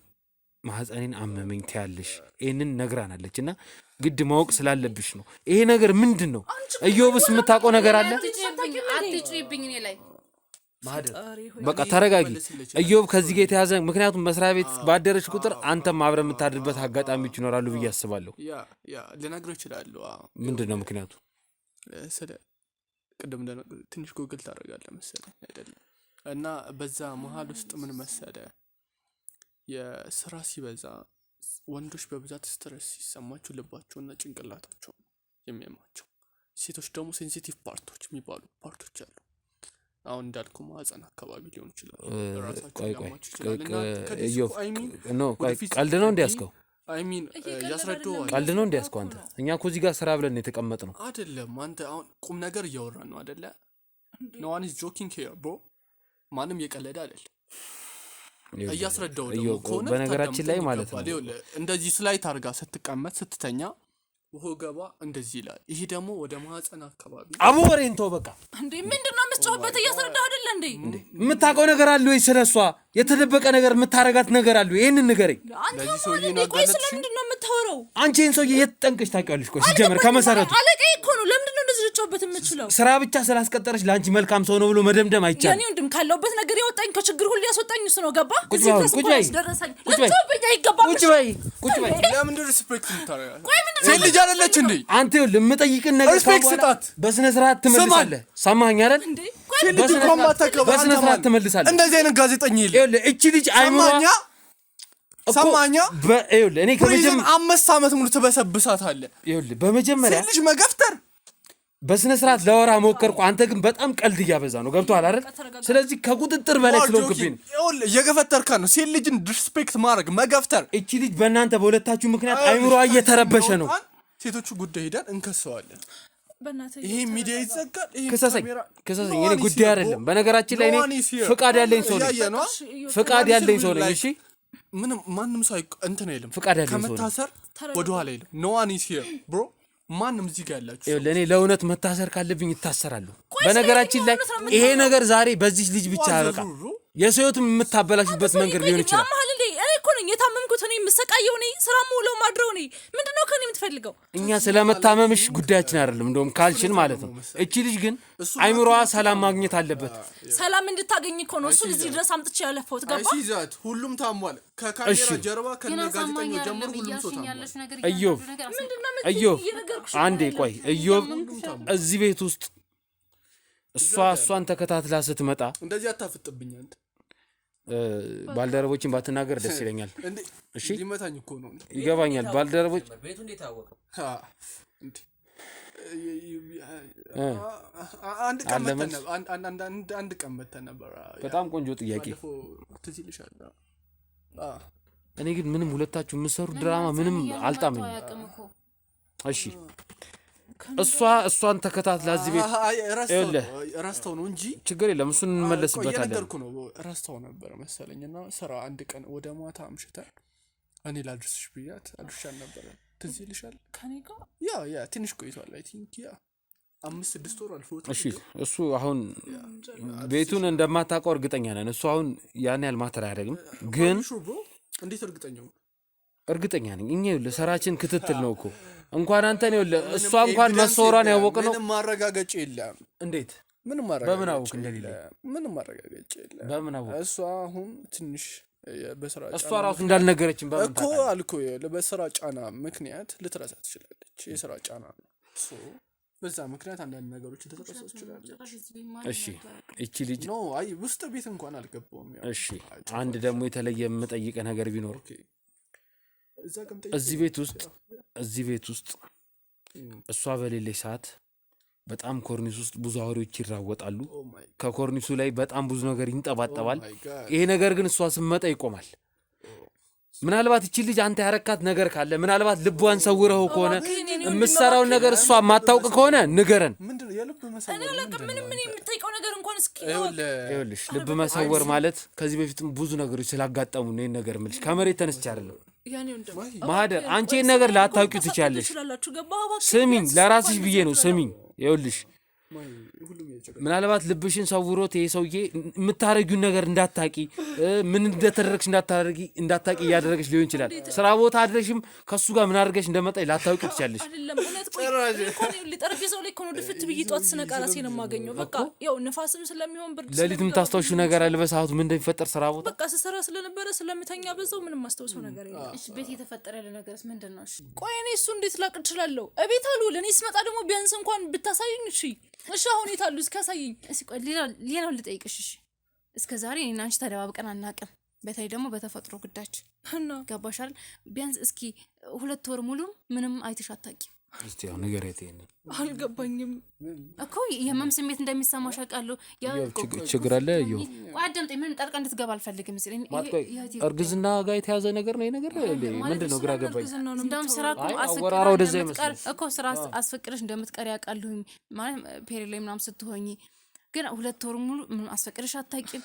ማህፀኔን አመመኝ ትያለሽ። ይሄንን ነግራናለች እና ግድ ማወቅ ስላለብሽ ነው። ይሄ ነገር ምንድን ነው? እዮብስ የምታውቀው ነገር አለ? አትጭሪብኝ እኔ ላይ በቃ ተረጋጊ። እዮብ ከዚህ ጋር የተያዘ ምክንያቱም መስሪያ ቤት ባደረች ቁጥር አንተም አብረህ የምታድርበት አጋጣሚዎች ይኖራሉ ብዬ አስባለሁ። ያ ልነግርህ እችላለሁ። ምንድን ነው ምክንያቱ? ስለ ቅድም ትንሽ ጎግል ታደርጋለህ መሰለኝ አይደለም? እና በዛ መሀል ውስጥ ምን መሰለህ የስራ ሲበዛ ወንዶች በብዛት ስትረስ ሲሰማቸው ልባቸውና ጭንቅላታቸው የሚያማቸው፣ ሴቶች ደግሞ ሴንሲቲቭ ፓርቶች የሚባሉ ፓርቶች አሉ። አሁን እንዳልኩ ማህፀን አካባቢ ሊሆን ይችላል። ራሳቸው ሊያማቸው ይችላል። ቀልድ ነው እንዲያስከው አይሚን ያስረዳዋል። ቀልድ ነው እንዲያስከው አንተ። እኛ እኮ እዚህ ጋር ስራ ብለን የተቀመጥነው አይደለም። አንተ አሁን ቁም ነገር እያወራን ነው አይደለ? no one is joking here bro። ማንም የቀለደ አይደል? እያስረዳው ደግሞ ከሆነ በነገራችን ላይ ማለት ነው እንደዚህ ስላይት አርጋ ስትቀመጥ ስትተኛ ወገባ እንደዚህ ይላል። ይሄ ደግሞ ወደ ማህፀን አካባቢ አቦሬንቶ በቃ እንዴ ምንድነው የምትጮህበት? እያስረዳው አይደል እንዴ? የምታውቀው ነገር አለ ወይ ስለሷ? የተደበቀ ነገር የምታረጋት ነገር አለ? ይሄንን ንገረኝ። ለዚህ ሰውዬ ነው ቆይ ስለምንድን ነው የምታወራው? አንቺ ይሄን ሰውዬ የት ጠንቅሽ ታውቂያለሽ? ቆይ ሲጀመር ከመሰረቱ አለቀይ እኮ ነው። ለምንድን ነው እንደዚህ ልጮህበት የምትችለው? ስራ ብቻ ስላስቀጠረች ለአንቺ መልካም ሰው ነው ብሎ መደምደም አይቻልም። ያኔ ወንድም ካለውበት ነገር ያወጣኝ ከችግር ሁሉ ያስወጣኝ እሱ ነው። ገባ? ቁጭ በይ ቁጭ በይ ቁጭ በይ። ለምን ሪስፔክት የምታረጋት? ሴት ልጅ አይደለች እንዴ? አንተ ይኸውልህ የምጠይቅን ነገር በስነ ስርዓት ትመልሳለህ። ሰማኸኝ አይደል? በስነ ስርዓት ትመልሳለህ። እንደዚህ አይነት ጋዜጠኛ የለም። ይኸውልህ እቺ ልጅ አይምሯ ሰማኛ ይኸውልህ እኔ ከመጀመሪያ 5 ዓመት ሙሉ ትበሰብሳታለህ። ይኸውልህ በመጀመሪያ ሴት ልጅ መገፍተር በስነ ስርዓት ለወራ ሞከርኩ። አንተ ግን በጣም ቀልድ እያበዛ ነው። ገብቶሃል አይደል? ስለዚህ ከቁጥጥር በላይ ስለሆንክብኝ ይኸውልህ እየገፈተርከ ነው። ሴት ልጅን ዲስፔክት ማድረግ መገፍተር። እቺ ልጅ በእናንተ በሁለታችሁ ምክንያት አይምሯ እየተረበሸ ነው። ሴቶቹ ጉዳይ ሄደን እንከሰዋለን። ይሄ ሚዲያ ይዘጋል። ይሄ ከሰሰኝ የኔ ጉዳይ አይደለም። በነገራችን ላይ እኔ ፍቃድ ያለኝ ሰው ነኝ። ፍቃድ ያለኝ ሰው ነኝ። እሺ ምንም ማንም ሰው እንትን አይልም። ፍቃድ ያለኝ ሰው ነኝ። ከመታሰር ወደ ኋላ አይልም። no one is here bro። ማንም እዚህ ጋር ያላችሁ ለኔ ለእውነት መታሰር ካለብኝ ይታሰራለሁ። በነገራችን ላይ ይሄ ነገር ዛሬ በዚህ ልጅ ብቻ አበቃ። የሰው ህይወት የምታበላሽበት መንገድ ሊሆን ይችላል። እኔ እኮ ነኝ የታመምኩት። እኔ የምሰቃየው የምታየው ነኝ ስራ ሙለው ማድረው ነኝ ምንድነው ከኔ የምትፈልገው እኛ ስለመታመምሽ ጉዳያችን አይደለም እንደውም ካልሽን ማለት ነው እቺ ልጅ ግን አይምሮዋ ሰላም ማግኘት አለበት ሰላም እንድታገኝ እኮ ነው እሱ እዚህ ድረስ አምጥቼ ያለፈውት ገባ አይሲዛት ሁሉም ታሟል ከካሜራ ጀርባ ከነጋዜጠኛው ጀምሮ ሁሉም ሰው ታሟል እዮብ አንዴ ቆይ እዮብ እዚህ ቤት ውስጥ እሷን ተከታትላ ስትመጣ እንደዚህ አታፍጥብኝ አንተ ባልደረቦችን ባትናገር ደስ ይለኛል እሺ ሊመታኝ እኮ ነው ይገባኛል ባልደረቦች ቤቱ እንዴት አወቀ አንድ ቀን መተን ነበር በጣም ቆንጆ ጥያቄ እኔ ግን ምንም ሁለታችሁ የምትሰሩት ድራማ ምንም አልጣመኝ እሺ እሷን ተከታትላ እዚህ ቤት ራስታው ነው እንጂ ችግር የለም እሱን እንመለስበታለን የነገርኩ ነው ራስታው ነበር መሰለኝና ስራ አንድ ቀን ወደ ማታ አምሽተን እኔ ላድርስሽ ብያት አድርሻል ነበር ትዝ ይልሻል ከኔ ጋር ያ ትንሽ ቆይቷል አይ ቲንክ ያ 5-6 ወር አልፎት እሺ እሱ አሁን ቤቱን እንደማታውቀው እርግጠኛ ነን እሱ አሁን ያን ያህል ማተር አያደርግም ግን እንዴት እርግጠኛ ነኝ እኛ ለሰራችን ክትትል ነው እኮ እንኳን አንተ ነው እሷ እንኳን መስወራን ያወቀ ነው ምንም ማረጋገጫ የለም እንዴት ምንም ማረጋገጫ በምን አወቅ እንደሌለ ምንም ማረጋገጫ የለም በምን አወቅ እሷ አሁን ትንሽ በስራ ጫና እሷ ራሱ እንዳልነገረችን በምን እኮ አልኩ በስራ ጫና ምክንያት ልትረሳ ትችላለች የስራ ጫና ነው በዛ ምክንያት አንዳንድ ነገሮች ልትረሳ ትችላለች እሺ እቺ ልጅ ኖ አይ ውስጥ ቤት እንኳን አልገባውም እሺ አንድ ደግሞ የተለየ የምጠይቀ ነገር ቢኖር እዚህ ቤት ውስጥ እሷ በሌለች ሰዓት በጣም ኮርኒስ ውስጥ ብዙ አውሬዎች ይራወጣሉ ከኮርኒሱ ላይ በጣም ብዙ ነገር ይንጠባጠባል ይሄ ነገር ግን እሷ ስትመጣ ይቆማል ምናልባት እቺ ልጅ አንተ ያረካት ነገር ካለ ምናልባት ልቧን ሰውረው ከሆነ የምትሰራው ነገር እሷ ማታውቅ ከሆነ ንገረን ምንድነው የልብ መሰወር ምን የምትጠይቀው ነገር እንኳን እስኪ ይኸውልሽ ልብ መሰወር ማለት ከዚህ በፊትም ብዙ ነገሮች ስላጋጠሙ ነው ይሄን ነገር ምልሽ ከመሬት ተነስቼ አይደለም ማህደር አንቺ ይሄን ነገር ላታውቂው ትችያለሽ ስሚኝ ለራስሽ ብዬ ነው ስሚኝ ይኸውልሽ ምናልባት ልብሽን ሰውሮት ይሄ ሰውዬ የምታረጊው ነገር እንዳታቂ ምን እንደተደረግሽ እንዳታቂ እያደረገሽ ሊሆን ይችላል ስራ ቦታ አድረሽም ከሱ ጋር ምን አድርገሽ እንደመጣይ ላታውቂ ትችያለሽ አይደለም እውነት ቆይ ለጠረጴዛው ላይ ኮኖ ድፍት ብዬ ጧት ስነቃ ራሴን ማገኘው በቃ ያው ንፋስም ስለሚሆን ብርድ ለሊት የምታስታውሺው ነገር አለ በሰዓቱ ምን እንደሚፈጠር ስራ ቦታ በቃ ስሰራ ስለነበረ ስለምተኛ በዛው ምንም ማስታወሰው ነገር የለም እሺ ቤት የተፈጠረ ያለ ነገርስ ምንድነው እሺ ቆይ እኔ እሱ እንዴት ላቅ እችላለሁ እቤት አሉ ለኔ ስመጣ ደግሞ ቢያንስ እንኳን ብታሳዩኝ እሺ አሁን የታሉ እስከሳይኝ እሺ ቆይ ሌላው ልጠይቅሽ እሺ እስከዛሬ እኔና አንቺ ተደባብቀን አናውቅም በተለይ ደግሞ በተፈጥሮ ጉዳች ገባሽ አይደል ቢያንስ እስኪ 2 ወር ሙሉ ምንም አይተሽ አታውቂም እስቲ ያው ነገር የቴን አልገባኝም እኮ የህመም ስሜት እንደሚሰማሽ አውቃለሁ ችግር አለ ይው አዳምጠኝ ምን ጠርቀ እንድትገባ አልፈልግም ሲለኝ እርግዝና ጋር የተያዘ ነገር ነው ነገር ምንድነው ግራ ገባኝ እንደውም ስራ እኮ ስራ አስፈቅደሽ እንደምትቀሪ አውቃለሁ ማለት ፔሪድ ላይ ምናምን ስትሆኚ ግን 2 ወር ሙሉ ምን አስፈቅደሽ አታውቂም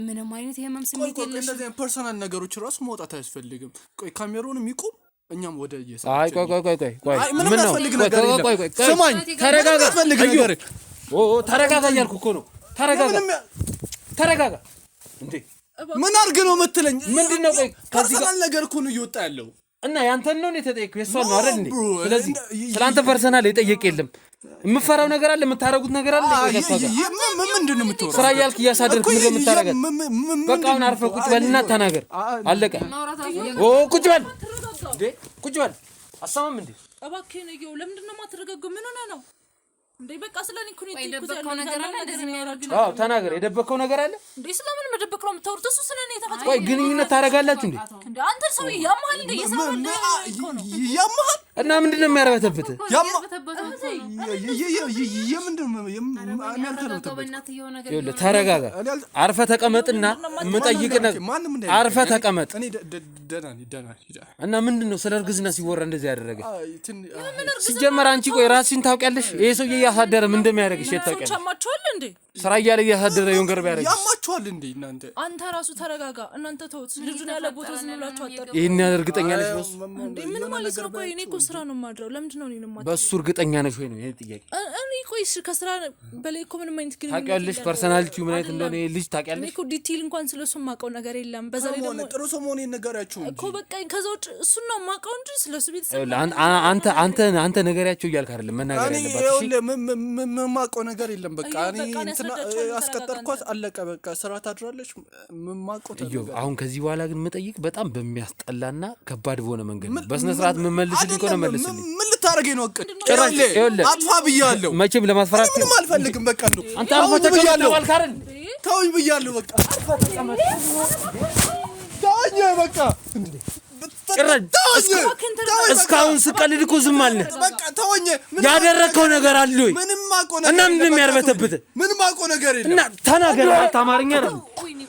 ምንም አይነት የህመም ስሜት የለሽ እንደዚህ ፐርሰናል ነገሮች ራሱ መውጣት አያስፈልግም ቆይ ካሜራውንም ይቁም እኛም ወደ አይ ቆይ ምን ነው ስማኝ ተረጋጋ ፈልግ ነገር ተረጋጋ እያልኩ እኮ ነው ተረጋጋ እንዴ ምን አርግ ነው የምትለኝ ምንድነው ቆይ ፐርሰናል ነገር እኮ ነው እየወጣ ያለው እና ያንተን ነው የተጠየቀው የሷን ነው አይደል እንዴ ስለዚህ ስላንተ ፐርሰናል የጠየቀ የለም የምፈራው ነገር አለ የምታረጉት ነገር አለ ምንድነው የምትወራው ስራ ያልክ እያሳደርክ ምን የምታረጋት በቃ አሁን አርፈህ ቁጭ በልና ተናገር አለቀ ቁጭ በል እንዴ ቁጭ በል አሰማም እንዴ እባክህ ነው ለምንድን ነው ማትረጋገው ምን ሆነ ነው እንዴ በቃ ስለኔ እኮ ነው የደበቀው ነገር አለ እንደዚህ የሚያደርግ ተናገር የደበቀው ነገር አለ እንዴ ስለምን መደበቅ ነው የምታወሩት እሱ ስለኔ ተፈጥሮ ቆይ ግንኙነት ታረጋላችሁ እንዴ አንተ ሰው ያማል እንዴ ያማል እና ምንድነው የሚያረበተበት ተረጋጋ አርፈህ ተቀመጥና የምጠይቅ ነገር አርፈህ ተቀመጥ እና ምንድነው ስለ እርግዝና ሲወራ እንደዚህ ያደረገ ሲጀመር አንቺ ቆይ ራስሽን ታውቂያለሽ ይሄ ሰውዬ ያሳደረ ምን እንደሚያደርግሽ ታውቂያለሽ ሰማችኋል እንዴ ስራ እያለ እያሳደረ የወንገር ቢያደርግ ያማችኋል እንዴ እናንተ? አንተ ራሱ ተረጋጋ። እናንተ ተውት፣ ልጁን ያለ ቦታው ዝም ብላችሁ አጣሩ። ይሄን እርግጠኛ ነሽ በሱ? እንዴ ምን ማለት ነው? ቆይ እኔ እኮ ስራ ነው የማድረው። ለምንድን ነው እኔን የማድረው? በሱ እርግጠኛ ነሽ ወይ ነው ይሄ ጥያቄ። እኔ ቆይሽ ከስራ በላይ እኮ ምንም አይነት ግንኙነት ታውቂያለሽ፣ ፐርሰናሊቲው ምን አይነት እንደሆነ ይሄ ልጅ እኔ ታውቂያለሽ። እኮ ዲቴይል እንኳን ስለሱ የማውቀው ነገር የለም። በዛ ላይ ደግሞ ጥሩ ሰው መሆኔን ነገራችሁ እንጂ እኮ በቃ ከዛ ውጭ እሱን ነው የማውቀው እንጂ ስለሱ ቤተሰብ አንተ ነገሪያቸው እያልክ አይደለም መናገር ያለባት። እሺ የማውቀው ነገር የለም። በቃ እኔ እንትና አስቀጠርኳት አለቀ። በቃ ስራ ታድራለች። የማውቀው እዩ አሁን ከዚህ በኋላ ግን መጠይቅ በጣም በሚያስጠላና ከባድ በሆነ መንገድ ነው። በስነ ስርዓት መመልስልኝ እኮ ነው መልስልኝ። ምን ልታረገኝ ነው? እቅድ ጭራሽ ይኸውልህ አጥፋ ብያለሁ። መቼም ለማስፈራት ምንም አልፈልግም። በቃ ነው አንተ አልፎ ተቀበል ካልካረን ተውኝ ብያለሁ። በቃ ተውኝ በቃ እስካሁን ስቀልድ እኮ ዝም አልነህ። በቃ ተወኝ። ያደረከው ነገር አለ ወይ? ምንም ማቆ ነገር እና ምንድን ነው የሚያርበተብት? ምንም ማቆ ነገር የለም። እና ተናገር። አማርኛ ነው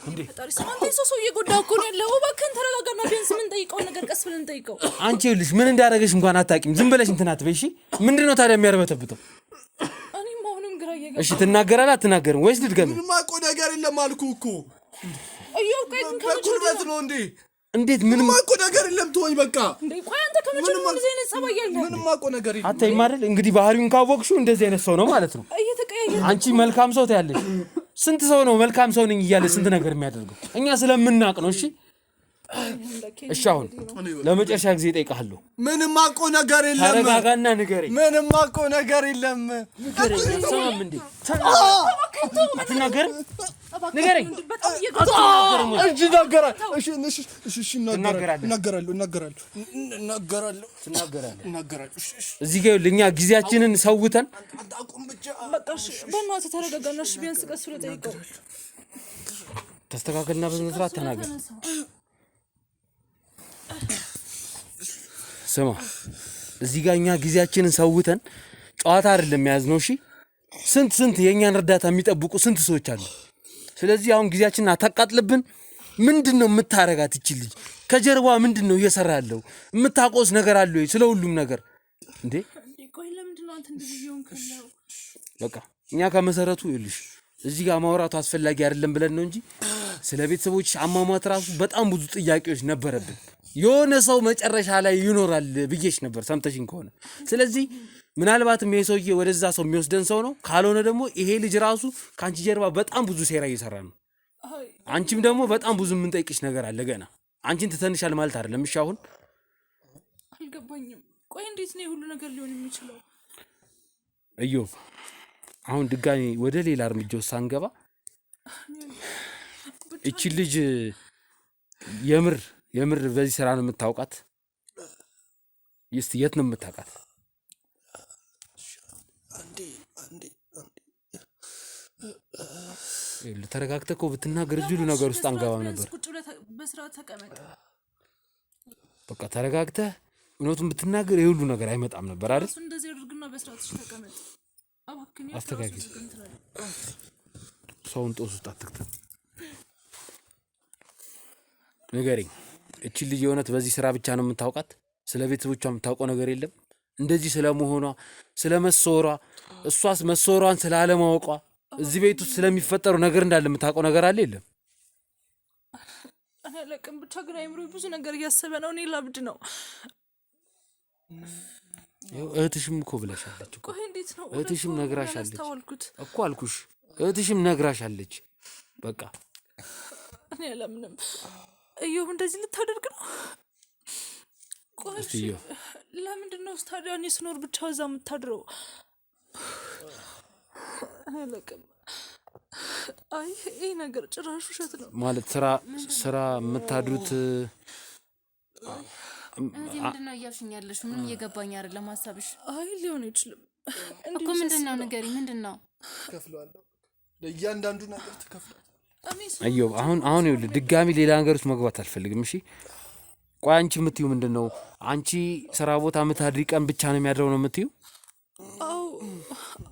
እንዴ? አንተ ሰው እየጎዳህ እኮ ነው ያለው። እባክህን ተረጋጋና ቢያንስ ምን ጠይቀው ነገር ቀስ ብለን ጠይቀው። አንቺ ይኸውልሽ ምን እንዳደረገሽ እንኳን አታውቂም። ዝም ብለሽ እንትን አትበይ። እሺ ምንድን ነው ታዲያ የሚያርበተብተው? እኔም አሁንም ግራ እየገባኝ። እሺ ትናገራለህ አትናገርም ወይስ ልድገም? ምንም ማቆ ነገር የለም አልኩህ እኮ። አየው ቆይ ግን ከመቼ ነው እንዴ? እንዴት ምንም ማቆ ነገር የለም። ተወኝ በቃ እንዴ። ቆይ አንተ ከመቼ ነው እንደዚህ አይነት ጸባይ ያለህ? ምንም ማቆ ነገር የለም። አታይም አይደል? እንግዲህ ባህሪውን ካወቅሽው እንደዚህ አይነት ሰው ነው ማለት ነው። እየተቀያየረ አንቺ መልካም ሰው ታያለሽ። ስንት ሰው ነው መልካም ሰው ነኝ እያለ ስንት ነገር የሚያደርገው? እኛ ስለምናውቅ ነው። እሺ እሺ አሁን ለመጨረሻ ጊዜ እጠይቅሃለሁ። ምንም ማቆ ነገር የለም። ተረጋጋና ንገረኝ። ምንም ማቆ ነገር የለም። ንገረኝ። ሰማም እንዴ? አትናገርም? ንገረኝ። እሺ እናገራለሁ። እዚህ ጋር እኛ ጊዜያችንን ሰውተን በቃ እሺ በእናትህ ተረጋጋና እሺ ቢያንስ ቀስ ብለህ ጠይቀው። ተስተካከልና በስነ ስርዓት ተናገር። ስማ እዚህ ጋር እኛ ጊዜያችንን ሰውተን ጨዋታ አይደለም የያዝነው። እሺ ስንት የእኛን እርዳታ የሚጠብቁ ስንት ሰዎች አሉ። ስለዚህ አሁን ጊዜያችንን አታቃጥልብን። ምንድነው የምታረጋት እቺ ልጅ? ከጀርባ ምንድነው እየሰራ ያለው? የምታቆስ ነገር አለ ወይ ስለ ሁሉም ነገር እንዴ? ቆይ ለምንድን ነው አንተ እንደዚህ ይሆንከለው? በቃ እኛ ከመሰረቱ ይልሽ እዚህ ጋር ማውራቱ አስፈላጊ አይደለም ብለን ነው እንጂ ስለ ቤተሰቦች አሟሟት ራሱ በጣም ብዙ ጥያቄዎች ነበረብን። የሆነ ሰው መጨረሻ ላይ ይኖራል ብዬሽ ነበር ሰምተሽኝ ከሆነ። ስለዚህ ምናልባትም ይሄ ሰውዬ ወደዛ ሰው የሚወስደን ሰው ነው። ካልሆነ ደግሞ ይሄ ልጅ ራሱ ከአንቺ ጀርባ በጣም ብዙ ሴራ እየሰራ ነው። አንቺም ደግሞ በጣም ብዙ የምንጠይቅሽ ነገር አለ ገና። አንቺን ትተንሻል ማለት አይደለም። እሺ አሁን አልገባኝም። ቆይ እንዴት ነው ሁሉ ነገር ሊሆን የሚችለው? እዮብ አሁን ድጋሚ ወደ ሌላ እርምጃው ሳንገባ እቺ ልጅ የምር በዚህ ስራ ነው የምታውቃት? የት ነው የምታውቃት? ተረጋግተህ እኮ ብትናገር እዚሁ ነገር ውስጥ አንገባም ነበር። ቁጭ ብለህ በስርዓት ተቀመጥ። በቃ ተረጋግተህ እውነቱን ብትናገር የሁሉ ነገር አይመጣም ነበር አይደል? እሱ እንደዚህ አድርግና በስርዓት ተቀመጥ። አባክኝ አስተካክል። ሰውን ጦስ ውስጥ አትክተት። ንገረኝ፣ እቺ ልጅ የእውነት በዚህ ስራ ብቻ ነው የምታውቃት? ስለ ቤተሰቦቿ የምታውቀው ነገር የለም? እንደዚህ ስለመሆኗ ስለመሰወሯ፣ እሷስ መሰወሯን ስላለማወቋ እዚህ ቤት ውስጥ ስለሚፈጠሩ ነገር እንዳለ የምታውቀው ነገር አለ የለም? እኔ አላውቅም። ብቻ ግን አይምሮ ብዙ ነገር እያሰበ ነው። እኔ ላብድ ነው። እህትሽም እኮ ብለሻለች እኮ። ቆይ እንዴት ነው? እህትሽም ነግራሻለች እኮ አልኩሽ። እህትሽም ነግራሻለች። በቃ እኔ አላምንም። እዮብ እንደዚህ ልታደርግ ነው? ቆይ ለምንድን ነው ታዲያ እኔ ስኖር ብቻ እዛ የምታድረው? አላውቅም። አይ ይሄ ነገር ጭራሽ ውሸት ነው ማለት ስራ የምታድሩት እዚህ ምንድነው እያልሽኝ ያለሽ? ምንም እየገባኝ አይደለም ሀሳብሽ። አይ ሊሆን አይችልም እኮ ምንድነው ንገሪኝ። ምንድነው? ትከፍላለሁ፣ ለእያንዳንዱ ነገር ትከፍላለህ። እዮብ አሁን ይኸውልህ ድጋሚ ሌላ ነገር ውስጥ መግባት አልፈልግም። እሺ ቆይ አንቺ የምትይው ምንድነው? አንቺ ስራ ቦታ የምታድሪ ቀን ብቻ ነው የሚያድረው ነው የምትይው? አዎ።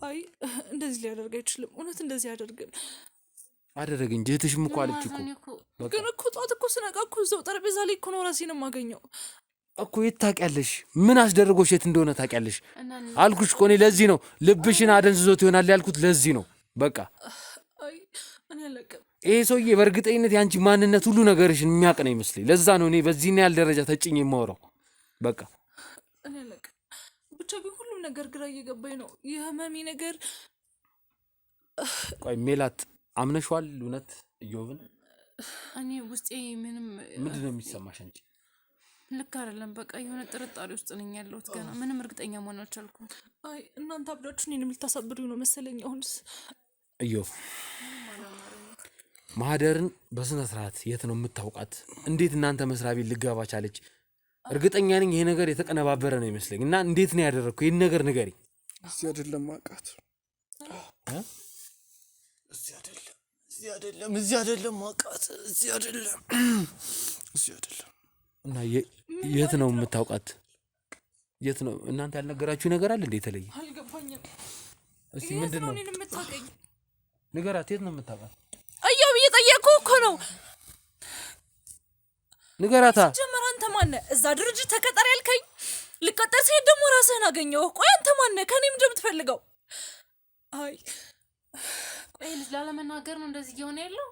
አይ እንደዚህ ሊያደርግ አይችልም። እውነት እንደዚህ ያደርግም አደረገ እንጂ እህትሽም እኮ አለች እኮ። ግን እኮ ጧት እኮ ስነቃ እኮ እዛው ጠረጴዛ ላይ እኮ ነው ራሴን የማገኘው እኮ። የት ታውቂያለሽ? ምን አስደርጎሽ የት እንደሆነ ታውቂያለሽ? አልኩሽ እኮ እኔ ለዚህ ነው ልብሽን አደንዝዞት ይሆናል ያልኩት። ለዚህ ነው በቃ አይ እኔ አላውቅም። ይሄ ሰውዬ በእርግጠኝነት የአንቺ ማንነት ሁሉ ነገርሽን የሚያውቅ ነው ይመስለኝ። ለዛ ነው እኔ በዚህን ያህል ደረጃ ተጭኝ የማወራው። በቃ እኔ አላውቅም። ብቻ ግን ሁሉም ነገር ግራ እየገባኝ ነው። የህመሜ ነገር ቆይ ሜላት አምነሽዋል እውነት ኢዮብን? እኔ ውስጤ ምንም ምንድን ነው የሚሰማሽ አንቺ? ልክ አይደለም። በቃ የሆነ ጥርጣሬ ውስጥ ነኝ ያለሁት። ገና ምንም እርግጠኛ መሆን አልቻልኩም። አይ እናንተ አብዳችሁ እኔንም ልታሳብዱኝ ነው መሰለኝ። አሁንስ ኢዮብ ማህደርን በስነ ስርዓት የት ነው የምታውቃት? እንዴት እናንተ መስሪያ ቤት ልገባ ቻለች? እርግጠኛ ነኝ ይሄ ነገር የተቀነባበረ ነው ይመስለኝ። እና እንዴት ነው ያደረግኩ? ይህን ነገር ንገሪኝ። እዚህ አይደለም አውቃት። እዚህ አይደለም አውቃት። እዚህ አይደለም። እና የት ነው የምታውቃት? የት ነው? እናንተ ያልነገራችሁ ነገር አለ እንዴ የተለየ? አልገባኝም። እስቲ ምንድን ነው እኔን የምታውቀኝ? ንገራት። የት ነው የምታውቃት? ኢዮብ እየጠየቅኩህ እኮ ነው። ንገራታ። ጀመር አንተ ማነህ? እዛ ድርጅት ተቀጠር ያልከኝ? ልቀጠር ሲሄድ ደግሞ ራስህን አገኘው። ቆይ አንተ ማነህ? ከኔ ምንድን ነው የምትፈልገው? አይ ቆይ ልጅ ላለመናገር ነው እንደዚህ እየሆነ ያለው?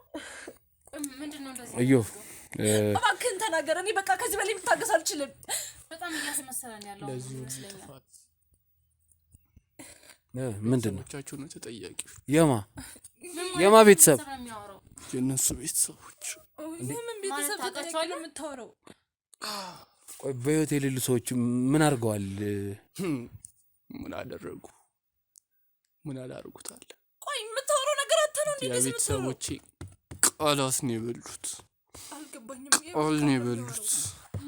ምንድን ነው እንደዚህ? ኢዮብ እባክህን ተናገር። እኔ በቃ ከዚህ በላይ ልታገስ አልችልም። በጣም እያስመሰለን ያለው ይመስለኛል። ምንድን ነው? ቤተሰቦቻችሁ ነው ተጠያቂው። የማ ቤተሰብ? የእነሱ ቤተሰቦች። ምን ቤተሰብ ተጠያቂ ነው የምታወራው? ቆይ በህይወት የሌሉ ሰዎች ምን አድርገዋል? ምን አደረጉ? ምን አላደርጉታል? ቆይ የምታወራው ነገር አንተ ነው እንዴ? የቤተሰቦቼ ቃላት ነው የበሉት። አልገባኝም። ቃል ነው የበሉት።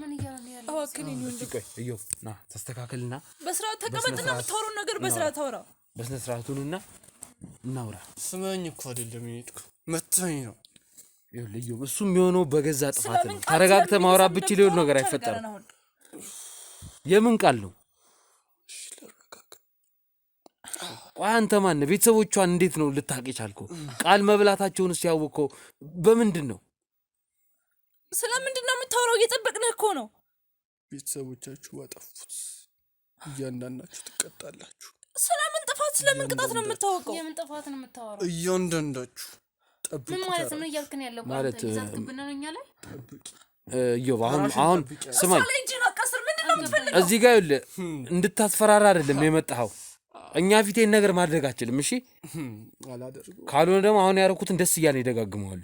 ምን እያለ ነው ያለው? አዋክኔኝ ወንድ። ቆይ ኢዮብ ና ተስተካከልና በስርዓት ተቀመጥና የምታወራው ነገር በስርዓት አውራ። በስነ ስርዓቱንና እናውራ። ስመኝ እኮ አይደለም የሄድኩ መተኝ ነው። ይኸውልህ ኢዮብ እሱ የሚሆነው በገዛ ጥፋት ነው። ተረጋግተህ ማውራት ብችል ይኸውልህ ነገር አይፈጠርም። የምን ቃል ነው? እሺ ልረጋጋ። ቆይ አንተ ማነህ? ቤተሰቦቿን እንዴት ነው ልታውቅ የቻልከው? ቃል መብላታቸውንስ ያወቅኸው በምንድን ነው? ስለምንድን ነው የምታወራው? እየጠበቅንህ እኮ ነው። ቤተሰቦቻችሁ ባጠፉት እያንዳንዳችሁ ትቀጣላችሁ። ስለምን ጥፋት ስለምን ቅጣት ነው የምታወቀው? የምን ጥፋት ነው የምታወራው? እያንዳንዳችሁ ጠብቁ። ምን ማለት ነው እያልክን ያለው? ማለት ይዛትብና ነው እኛ ላይ ጠብቂ። ኢዮብ አሁን ስማኝ፣ ሳለ እንጂ አቀስር ምንድን ነው የምትፈልገው? እዚህ ጋር ይኸውልህ እንድታስፈራራ አይደለም የመጣኸው። እኛ ፊቴን ነገር ማድረግ አችልም። እሺ አላደርገውም። ካልሆነ ደግሞ አሁን ያደረኩትን ደስ እያለ ይደጋግመዋሉ።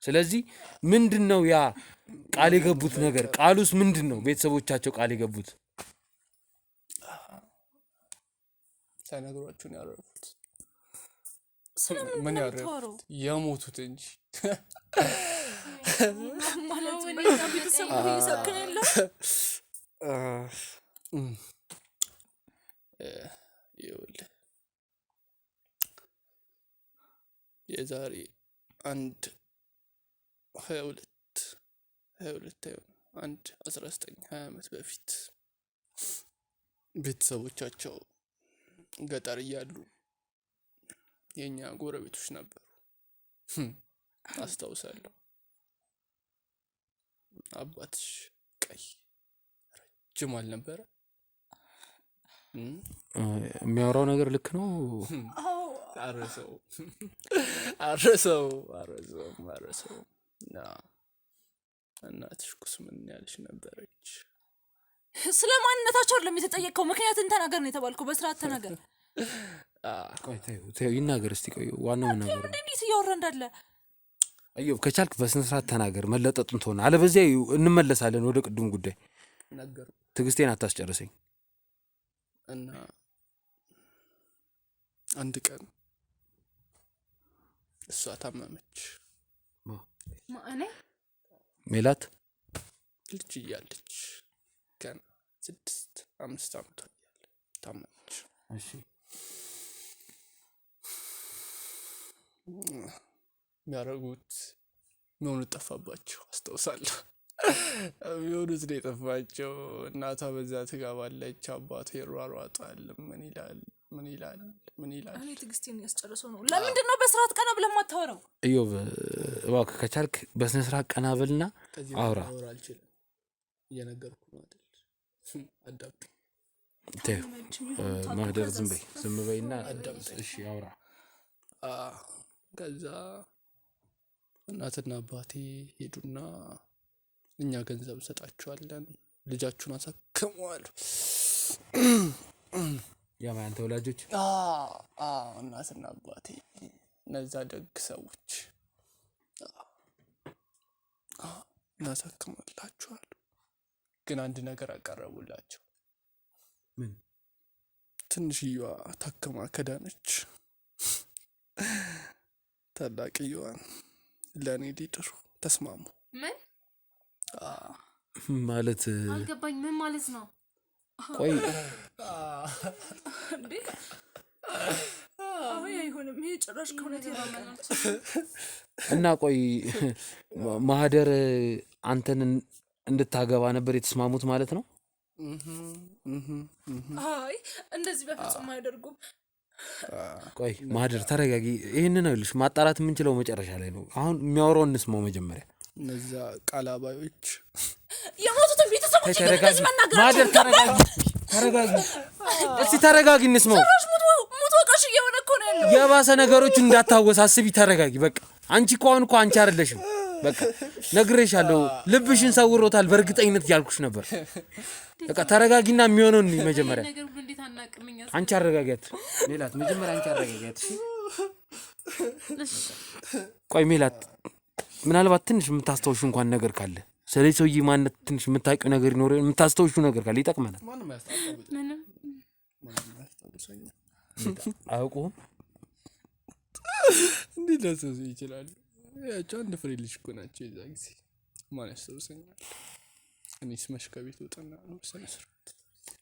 ስለዚህ ምንድን ነው ያ ቃል የገቡት ነገር? ቃሉስ ምንድን ነው? ቤተሰቦቻቸው ቃል የገቡት ሳይነግሯችሁን ያረፉት። ስለምን ምን ነው ያረፉት? የምታወራው? የሞቱት እንጂ ማለት ቤተሰብ እየሳቅን ያለው ይኸውልህ የዛሬ 19 ዓመት በፊት ቤተሰቦቻቸው ገጠር እያሉ የኛ ጎረቤቶች ነበሩ። አስታውሳለሁ። አባትሽ ቀይ ረጅም አልነበረ? የሚያወራው ነገር ልክ ነው? አረሰው እናትሽ ኩስ ምን ያለች ነበረች? ስለ ማንነታቸው አይደለም የተጠየቀው። ምክንያትን ተናገር ነው የተባልከው። በስርዓት ተናገር። ቆይ ተይው ይናገር እስቲ። ቆይ ዋናው ነገር እንዴት እያወራ እንዳለ ኢዮብ ከቻልክ በስነ ስርዓት ተናገር። መለጠጡን ትሆነ፣ አለበዚያ እንመለሳለን ወደ ቅድም ጉዳይ። ነገሩ ትዕግስቴን አታስጨርሰኝ። እና አንድ ቀን እሷ ታመመች። እኔ ሜላት ልጅ እያለች ገና 6-5 ዓመቷ እያለ ታመመች። እሺ የሚያደርጉት የሚሆኑት ጠፋባቸው። አስታውሳለሁ። የሚሆኑት ነው የጠፋቸው። እናቷ በዛ ትገባለች፣ አባቷ ይሯሯጣል። ምን ይላል? እኔ ትዕግስቴን ያስጨርሰው ነው። ለምንድን ነው በስርዓት ቀና ብለህ የማታወራው? ኢዮብ እባክህ ከቻልክ በስነ ስርዓት ቀና በልና አውራ። አልችልም፣ እየነገርኩ ነው አይደል? አዳምጥ። ማህደር ዝም በይና እሺ አውራ። ከዛ እናትና አባቴ ሄዱና እኛ ገንዘብ እንሰጣችኋለን ልጃችሁን አሳክመዋል። ያንተ ወላጆች? እናትና አባቴ እነዛ ደግ ሰዎች እናሳክማላችኋል። ግን አንድ ነገር አቀረቡላቸው። ምን? ትንሽየዋ ታከማ ከዳነች ታላቅየዋን ለእኔ ሊድሩ ተስማሙ። ምን ማለት? አልገባኝ። ምን ማለት ነው? ቆይ እንዴ አሁን አይሆንም። ይሄ ጭራሽ ከእውነት የራቀ ነው። እና ቆይ ማህደር አንተን እንድታገባ ነበር የተስማሙት ማለት ነው? አይ እንደዚህ በፍጹም አያደርጉም። ቆይ ማህደር ተረጋጊ። ይህንን አይልሽ ማጣራት የምንችለው መጨረሻ ላይ ነው። አሁን የሚያወራው እንስማው መጀመሪያ። እነዛ ቃላባዮች የሞቱትን ቤተሰቦች ተረጋጊ ማህደር፣ ተረጋጊ ተረጋጊ፣ እስቲ ተረጋጊ እንስማው። ሙት ወቃሽ እየሆነ እኮ ነው ያለው። የባሰ ነገሮች እንዳታወሳስቢ ተረጋጊ። በቃ አንቺ ከሆን እኮ አንቺ አይደለሽም። በቃ ነግሬሻለሁ፣ ልብሽን ሰውሮታል በእርግጠኝነት ያልኩሽ ነበር። በቃ ተረጋጊና የሚሆነው ነው መጀመሪያ። ነገር ሁሉ እንዴት አናቅምኛ? አንቺ አረጋጊያት ሜላት፣ መጀመሪያ አንቺ አረጋጊያት። ቆይ ሜላት፣ ምናልባት ትንሽ የምታስተውሹ እንኳን ነገር ካለ ስለዚህ ሰውዬ ማንነት ትንሽ የምታውቂው ነገር ይኖር፣ የምታስተውሹ ነገር ካለ ይጠቅመናል። ማንም ያስታውሰኝ አያውቁም። እንዴት ሊያስታውሱ ይችላሉ? ያቸው አንድ ፍሬ ልጅ እኮ ናቸው። የዛ ጊዜ ማን ያስታውሰኛል? እኔስ መች ከቤት ወጣና ነው ሰነስርት።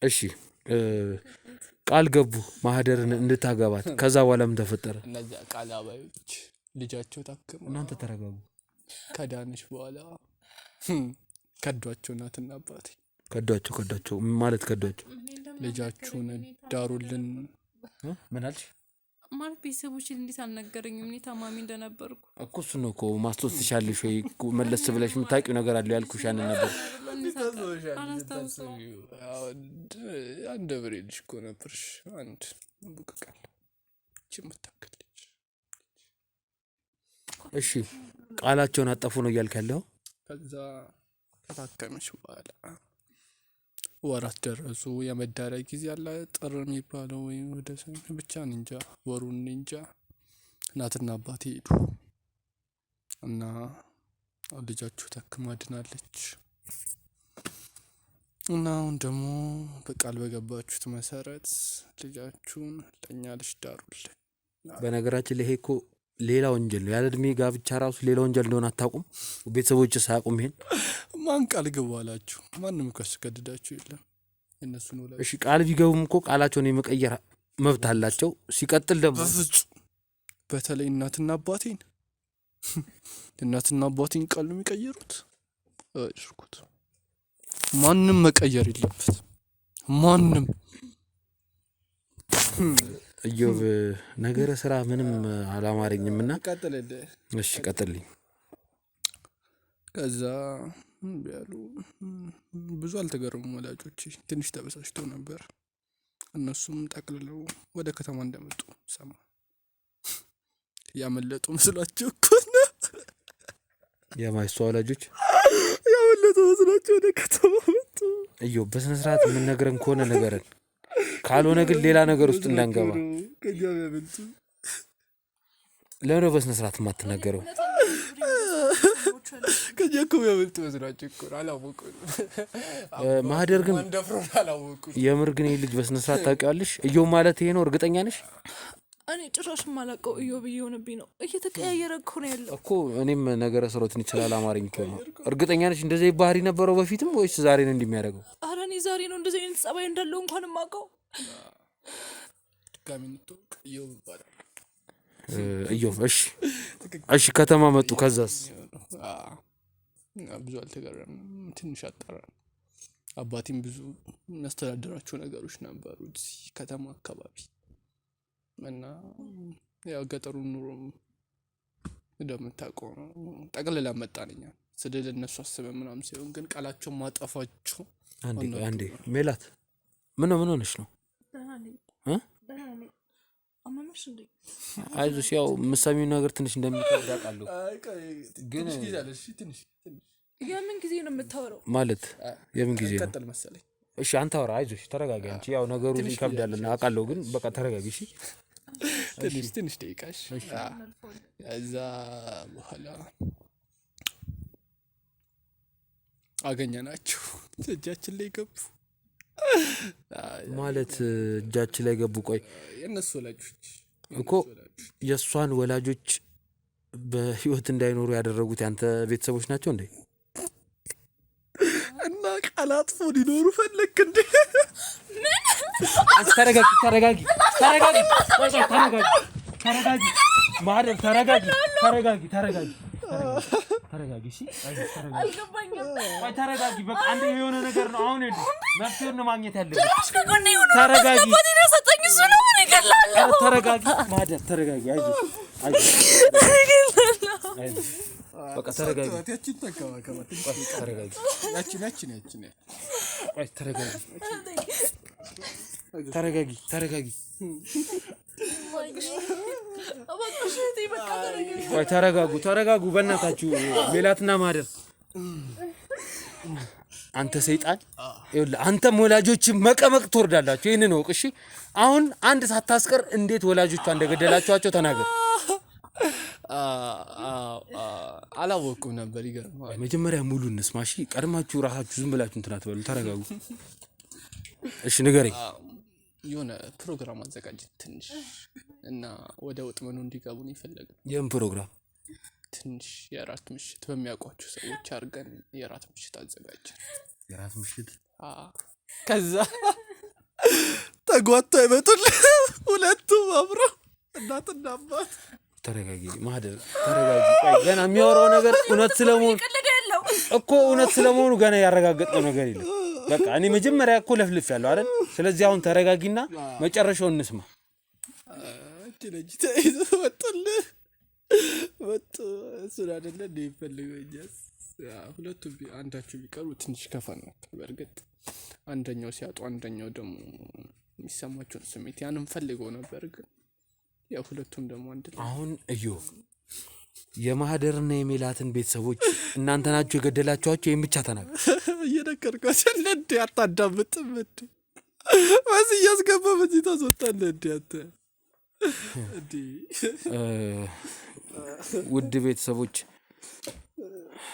እሺ ቃል ገቡ ማህደርን እንድታገባት። ከዛ በኋላ ምን ተፈጠረ? እነዚያ ቃል አባዮች ልጃቸው ታከሙ። እናንተ ተረጋጉ። ከዳነች በኋላ ከዷቸው እናትና አባቴ። ከዷቸው ማለት ከዷቸው ልጃችሁን ዳሩልን። ምን አልሽ? ማለት ቤተሰቦችን እንዴት አልነገረኝም? እኔ ታማሚ እንደነበርኩ እኮ እሱ ነው እኮ ማስታወስ ትሻለሽ ወይ? መለስ ብለሽ የምታውቂው ነገር አለ ያልኩሽ ያንን ነበር። አንድ ብሬ ልጅ እኮ ነበርሽ። አንድ ቡቅቃል የምታክል ልጅ። እሺ ቃላቸውን አጠፉ ነው እያልክ ያለው? ከዛ ከታከመች በኋላ ወራት ደረሱ። የመዳሪያ ጊዜ አለ ጥር የሚባለው ወይ ወደ ብቻ እንጃ ወሩን እንጃ። እናትና አባቴ ሄዱ እና ልጃችሁ ታክማ ድናለች እና አሁን ደግሞ በቃል በገባችሁት መሰረት ልጃችሁን ለእኛ ልጅ ዳሩልን። በነገራችን ላይ ይሄ እኮ ሌላ ወንጀል ነው። ያለ እድሜ ጋብቻ ራሱ ሌላ ወንጀል እንደሆነ አታውቁም? ቤተሰቦች ሳያውቁም ይሄን ማን ቃል ገቡ አላችሁ? ማንም እኮ ያስገድዳችሁ የለም። እነሱ ነው ላይ እሺ ቃል ቢገቡም እኮ ቃላቸውን የመቀየር መብት አላቸው። ሲቀጥል ደግሞ በፍጹም በተለይ እናትና አባቴን ቃል ነው የሚቀየሩት። አድርጉት። ማንም መቀየር የለበት ማንም። እዮብ ነገረ ስራ ምንም አላማረኝምና ቀጥልልህ። እሺ ቀጥልኝ። ከዛ ያሉ ብዙ አልተገረሙም ወላጆቼ። ትንሽ ተበሳጭተው ነበር። እነሱም ጠቅልለው ወደ ከተማ እንደመጡ ሰማ። ያመለጡ መስሏቸው እኮ ነው። የማይስቱ ወላጆች ያመለጡ መስሏቸው ወደ ከተማ መጡ። እዮብ በስነ ስርዓት የምንነግረን ከሆነ ነገርን፣ ካልሆነ ግን ሌላ ነገር ውስጥ እንዳንገባ። ለምን በስነ ስርዓት የማትናገረው? ከጀኩ ያመልጥ መስሏቸው እኮ አላወቁም። ማህደር ግን እንደፍሮን አላወቁም። የምር ግን ይሄ ልጅ በስነ ስርዓት ታውቂዋለሽ? እዮብ ማለት ይሄ ነው? እርግጠኛ ነሽ? እኔ ጭራሽ የማላውቀው እዮብ እየሆነብኝ ነው። እየተቀያየረ እኮ ነው ያለው እኮ። እኔም ነገረ ስሮትን ይችላል አማርኝ እኮ ነው። እርግጠኛ ነሽ እንደዚህ ባህሪ ነበረው በፊትም ወይስ ዛሬ ነው እንደሚያደርገው? ኧረ እኔ ዛሬ ነው እንደዚህ አይነት ጸባይ እንዳለው እንኳን የማውቀው። ድጋሚ እንተዋወቅ። እዮብ ይባላል። እዮብ እሺ ከተማ መጡ። ከዛስ? ብዙ አልተገረምንም። ትንሽ አጣራን። አባቴም ብዙ የሚያስተዳድራቸው ነገሮች ነበሩ እዚህ ከተማ አካባቢ እና ያው ገጠሩን ኑሮ እንደምታውቀው ነው። ጠቅልላ መጣንኛ ስድል እነሱ አስበን ምናምን ሲሆን ግን ቃላቸውን ማጠፋቸው። አንዴ ሜላት ምን ሆነሽ ነው? አመመሽ ትሰሚያለሽ እንዴ? አይዞሽ ያው የምትሰሚው ነገር ትንሽ እንደሚከብድ አውቃለሁ። ግን ጊዜ አለሽ ትንሽ የምን ጊዜ ነው የምታወራው? ማለት የምን ጊዜ ነው? ቀጥል መሰለኝ። እሺ አንተ አውራ፣ አይዞሽ ተረጋጋ። አንቺ ያው ነገሩ ይከብዳልና አውቃለሁ፣ ግን በቃ ተረጋጊ እሺ። ትንሽ ደቂቃሽ እዛ በኋላ አገኘናቸው። እጃችን ላይ ገቡ ማለት እጃችን ላይ ገቡ። ቆይ የእነሱ ወላጆች እኮ የእሷን ወላጆች በህይወት እንዳይኖሩ ያደረጉት ያንተ ቤተሰቦች ናቸው እንዴ? እና ቃላጥፎ ሊኖሩ ፈለክ እንዴ? አንቺ ተረጋጊ ማህደር ተረጋጊ እሺ። አልገባኝም። ቆይ ተረጋጊ በቃ አንዴ የሆነ ነገር ነው አሁን ሄዱ መፍትሄውን ነው ማግኘት ያለብን። ተረጋጊ ተረጋጊ ማህደር ተረጋጊ። አይዞሽ በቃ ተረጋጊ። ያቺን ተንከባከባት። ተረጋጊ ያቺን ቆይ ተረጋጊ ቆይ ተረጋጉ በእናታችሁ ሜላትና ማህደር። አንተ ሰይጣን ይኸውልህ፣ አንተም ወላጆችን መቀመቅ ትወርዳላችሁ። ይሄንን ነው እሺ። አሁን አንድ ሳታስቀር እንዴት ወላጆቿ እንደገደላችኋቸው ተናገር። አላወኩም ነበር። ይገርማል። መጀመሪያ ሙሉ እንስማ እሺ። ቀድማችሁ ራሳችሁ ዝም ብላችሁ እንትን አትበሉ። ተረጋጉ እሺ። ንገረኝ። የሆነ ፕሮግራም አዘጋጀን ትንሽ እና ወደ ወጥመኑ እንዲገቡ ነው የፈለግን። የምን ፕሮግራም? ትንሽ የራት ምሽት በሚያውቋቸው ሰዎች አድርገን የራት ምሽት አዘጋጀን። የራት ምሽት? ከዛ ተጓቶ አይመጡልህ ሁለቱም አብረው እናትና አባት። ተረጋጊ ማህደር ተረጋጊ። ቆይ ገና የሚያወራው ነገር እውነት ስለመሆኑ ገና ያረጋገጠው ነገር የለም። በቃ እኔ መጀመሪያ እኮ ለፍልፍ ያለው አይደል? ስለዚህ አሁን ተረጋጊና መጨረሻውን እንስማ። ልጅ ተይዞ ወጡ እሱን አይደለ እንደ ይፈልገኛል። ሁለቱም አንዳቸው ቢቀሩ ትንሽ ከፋን ነበር። በእርግጥ አንደኛው ሲያጡ አንደኛው ደግሞ የሚሰማቸውን ስሜት ያንም ፈልገው ነበር። ግን ያው ሁለቱም ደግሞ አንድ አሁን የማህደርና የሜላትን ቤተሰቦች እናንተ ናችሁ የገደላችኋቸው? ይሄን ብቻ ተናገር። እየነገርኳቸው እንዴ አታዳምጥም እንዴ? በዚህ እያስገባ በዚህ ታስወጣለህ እንዴ አንተ? ውድ ቤተሰቦች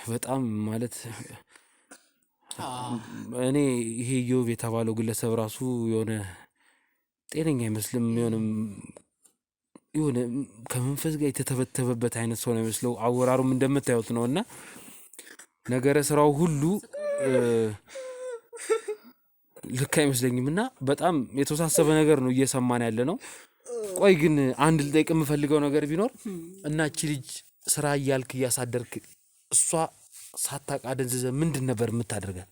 በጣም ማለት እኔ ይሄ ኢዮብ የተባለው ግለሰብ ራሱ የሆነ ጤነኛ አይመስልም። የሆነ ከመንፈስ ጋር የተተበተበበት አይነት ሰው ነው የሚመስለው። አወራሩም እንደምታዩት ነውና ነገረ ስራው ሁሉ ልክ አይመስለኝም እና በጣም የተወሳሰበ ነገር ነው እየሰማን ያለ ነው። ቆይ ግን አንድ ልጠይቅ የምፈልገው ነገር ቢኖር እና እቺ ልጅ ስራ እያልክ እያሳደርክ እሷ ሳታውቅ አደንዝዘ ምንድን ነበር የምታደርጋት?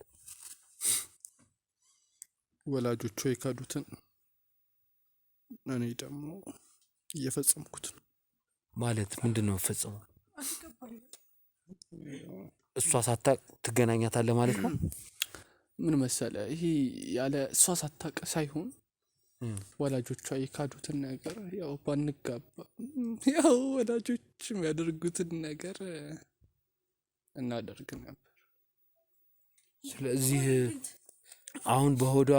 ወላጆቿ የካዱትን እኔ ደግሞ እየፈጸምኩት ነው። ማለት ምንድን ነው ፈጸመው? እሷ ሳታውቅ ትገናኛታለህ ማለት ነው? ምን መሰለህ፣ ይሄ ያለ እሷ ሳታውቅ ሳይሆን ወላጆቿ የካዱትን ነገር ያው ባንጋባ ያው ወላጆች የሚያደርጉትን ነገር እናደርግ ነበር። ስለዚህ አሁን በሆዷ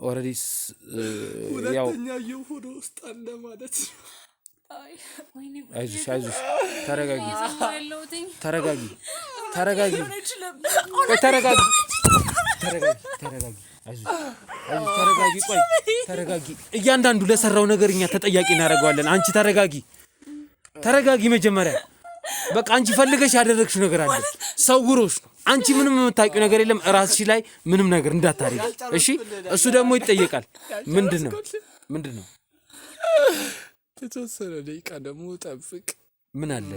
ኦሬዲ ያው ሁለተኛ የሆነ ውስጥ አለ ማለት ነው። አይዞሽ ተረጋጊ። ቆይ ተረጋጊ። እያንዳንዱ ለሰራው ነገር እኛ ተጠያቂ እናደርገዋለን። አንቺ ተረጋጊ መጀመሪያ። በቃ አንቺ ፈልገሽ ያደረግሽው ነገር አለ፣ ሰውሮሽ ነው። አንቺ ምንም የምታውቂው ነገር የለም። ራስሽ ላይ ምንም ነገር እንዳታረጊ እሺ? እሱ ደግሞ ይጠየቃል። ምንድነው? የተወሰነ ደቂቃ ደግሞ ጠብቅ። ምን አለ